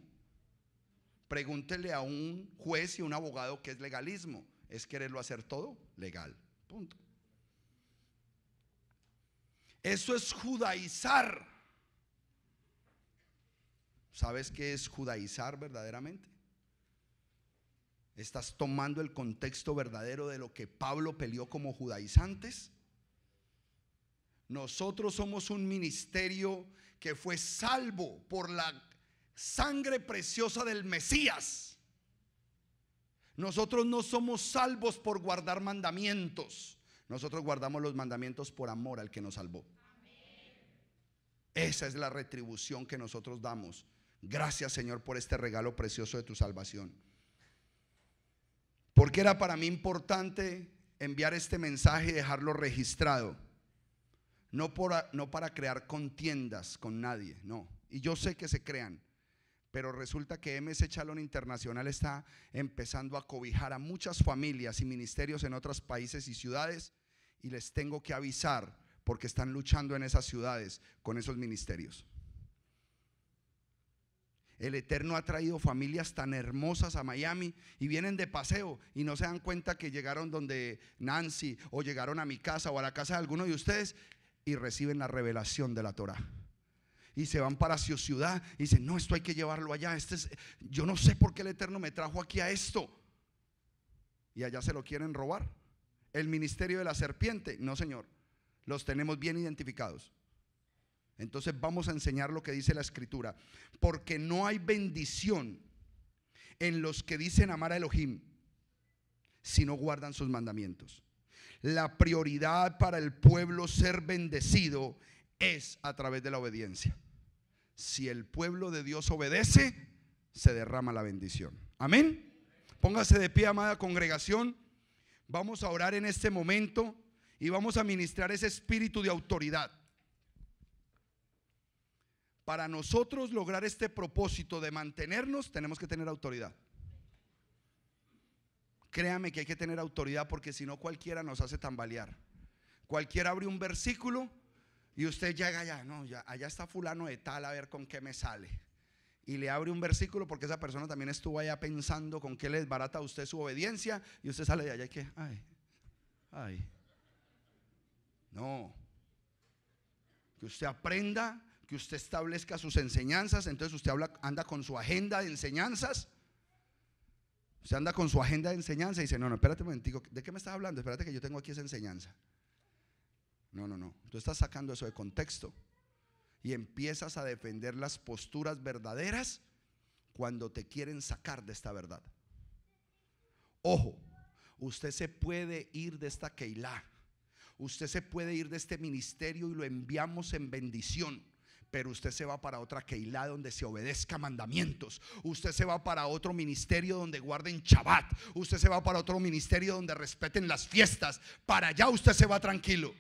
Pregúntele a un juez y un abogado qué es legalismo. Es quererlo hacer todo legal. Punto. Eso es judaizar. ¿Sabes qué es judaizar verdaderamente? ¿Estás tomando el contexto verdadero de lo que Pablo peleó como judaizantes? Nosotros somos un ministerio que fue salvo por la sangre preciosa del Mesías. Nosotros no somos salvos por guardar mandamientos. Nosotros guardamos los mandamientos por amor al que nos salvó. Esa es la retribución que nosotros damos. Gracias, Señor, por este regalo precioso de tu salvación. Porque era para mí importante enviar este mensaje y dejarlo registrado. No para crear contiendas con nadie, no. Y yo sé que se crean, pero resulta que MS Chalón Internacional está empezando a cobijar a muchas familias y ministerios en otros países y ciudades, y les tengo que avisar porque están luchando en esas ciudades con esos ministerios. El Eterno ha traído familias tan hermosas a Miami y vienen de paseo y no se dan cuenta que llegaron donde Nancy o llegaron a mi casa o a la casa de alguno de ustedes y reciben la revelación de la Torah. Y se van para su ciudad y dicen, no, esto hay que llevarlo allá. Yo no sé por qué el Eterno me trajo aquí a esto. Y allá se lo quieren robar. El ministerio de la serpiente, no, señor, los tenemos bien identificados. Entonces vamos a enseñar lo que dice la Escritura. Porque no hay bendición en los que dicen amar a Elohim si no guardan sus mandamientos. La prioridad para el pueblo ser bendecido es a través de la obediencia. Si el pueblo de Dios obedece, se derrama la bendición. Amén. Póngase de pie, amada congregación. Vamos a orar en este momento y vamos a ministrar ese espíritu de autoridad. Para nosotros lograr este propósito de mantenernos, tenemos que tener autoridad. Créame que hay que tener autoridad, porque si no cualquiera nos hace tambalear. Cualquiera abre un versículo y usted llega allá, no, ya, allá está fulano de tal, a ver con qué me sale. Y le abre un versículo porque esa persona también estuvo allá pensando con qué le desbarata a usted su obediencia, y usted sale de allá y que, ay. No. Que usted aprenda, que usted establezca sus enseñanzas. Entonces usted anda con su agenda de enseñanzas. Usted anda con su agenda de enseñanza y dice, no, espérate un momentico, ¿de qué me estás hablando? Espérate que yo tengo aquí esa enseñanza. No, tú estás sacando eso de contexto y empiezas a defender las posturas verdaderas cuando te quieren sacar de esta verdad. Ojo, usted se puede ir de esta Keilah, usted se puede ir de este ministerio y lo enviamos en bendición, pero usted se va para otra Keilah donde se obedezca mandamientos. Usted se va para otro ministerio donde guarden Shabbat. Usted se va para otro ministerio donde respeten las fiestas. Para allá usted se va tranquilo.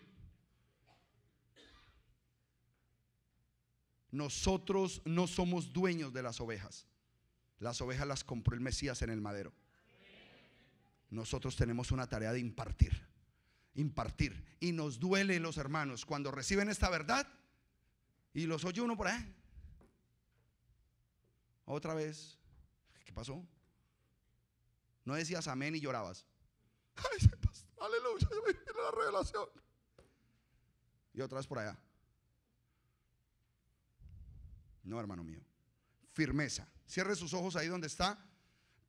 Nosotros no somos dueños de las ovejas. Las ovejas las compró el Mesías en el madero. nosotros tenemos una tarea de impartir. Y nos duele, los hermanos, cuando reciben esta verdad y los oye uno por ahí. Otra vez, ¿qué pasó? No decías amén y llorabas. Ay, aleluya, yo me vine la revelación. Y otra vez por allá. No, hermano mío. Firmeza. Cierre sus ojos ahí donde está.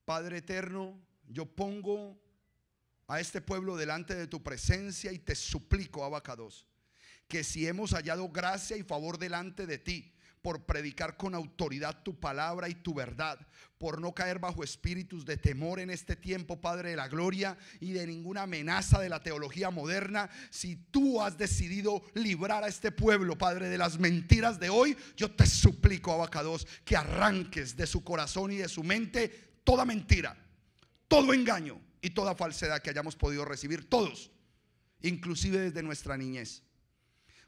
Padre eterno, yo pongo a este pueblo delante de tu presencia y te suplico, Abacados, que si hemos hallado gracia y favor delante de ti por predicar con autoridad tu palabra y tu verdad, por no caer bajo espíritus de temor en este tiempo, Padre de la gloria, y de ninguna amenaza de la teología moderna, si tú has decidido librar a este pueblo, Padre, de las mentiras de hoy, yo te suplico, Abacados, que arranques de su corazón y de su mente toda mentira, todo engaño y toda falsedad que hayamos podido recibir todos, inclusive desde nuestra niñez.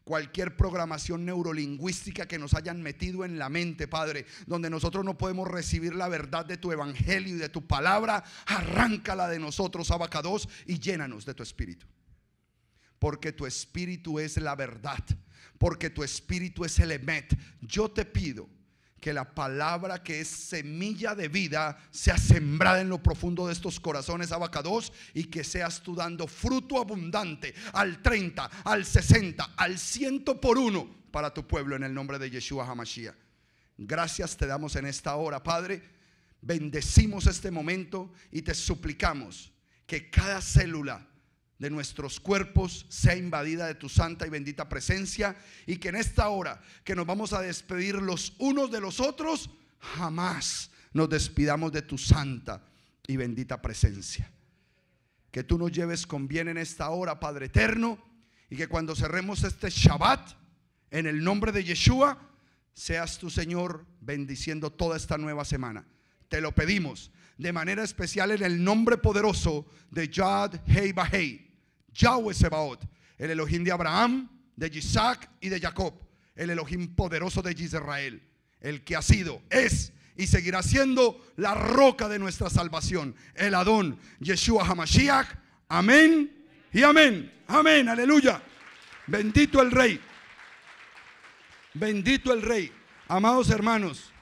Cualquier programación neurolingüística que nos hayan metido en la mente, Padre, donde nosotros no podemos recibir la verdad de tu evangelio y de tu palabra, arráncala de nosotros, Abacados, y llénanos de tu espíritu. Porque tu espíritu es la verdad, porque tu espíritu es el emet. Yo te pido que la palabra que es semilla de vida sea sembrada en lo profundo de estos corazones, Abacados, y que seas tú dando fruto abundante al 30, al 60, al 100 por uno para tu pueblo, en el nombre de Yeshua HaMashiach. Gracias te damos en esta hora, Padre. Bendecimos este momento y te suplicamos que cada célula de nuestros cuerpos sea invadida de tu santa y bendita presencia, y que en esta hora que nos vamos a despedir los unos de los otros, jamás nos despidamos de tu santa y bendita presencia. Que tú nos lleves con bien en esta hora, Padre eterno, y que cuando cerremos este Shabbat, en el nombre de Yeshua, seas tú, Señor, bendiciendo toda esta nueva semana. Te lo pedimos de manera especial en el nombre poderoso de Yad Hei Bahei, Yahweh Sebaot, el Elohim de Abraham, de Isaac y de Jacob, el Elohim poderoso de Israel, el que ha sido, es y seguirá siendo la roca de nuestra salvación, el Adón, Yeshua HaMashiach. Amén y amén. Amén, aleluya. Bendito el Rey. Bendito el Rey. Amados hermanos,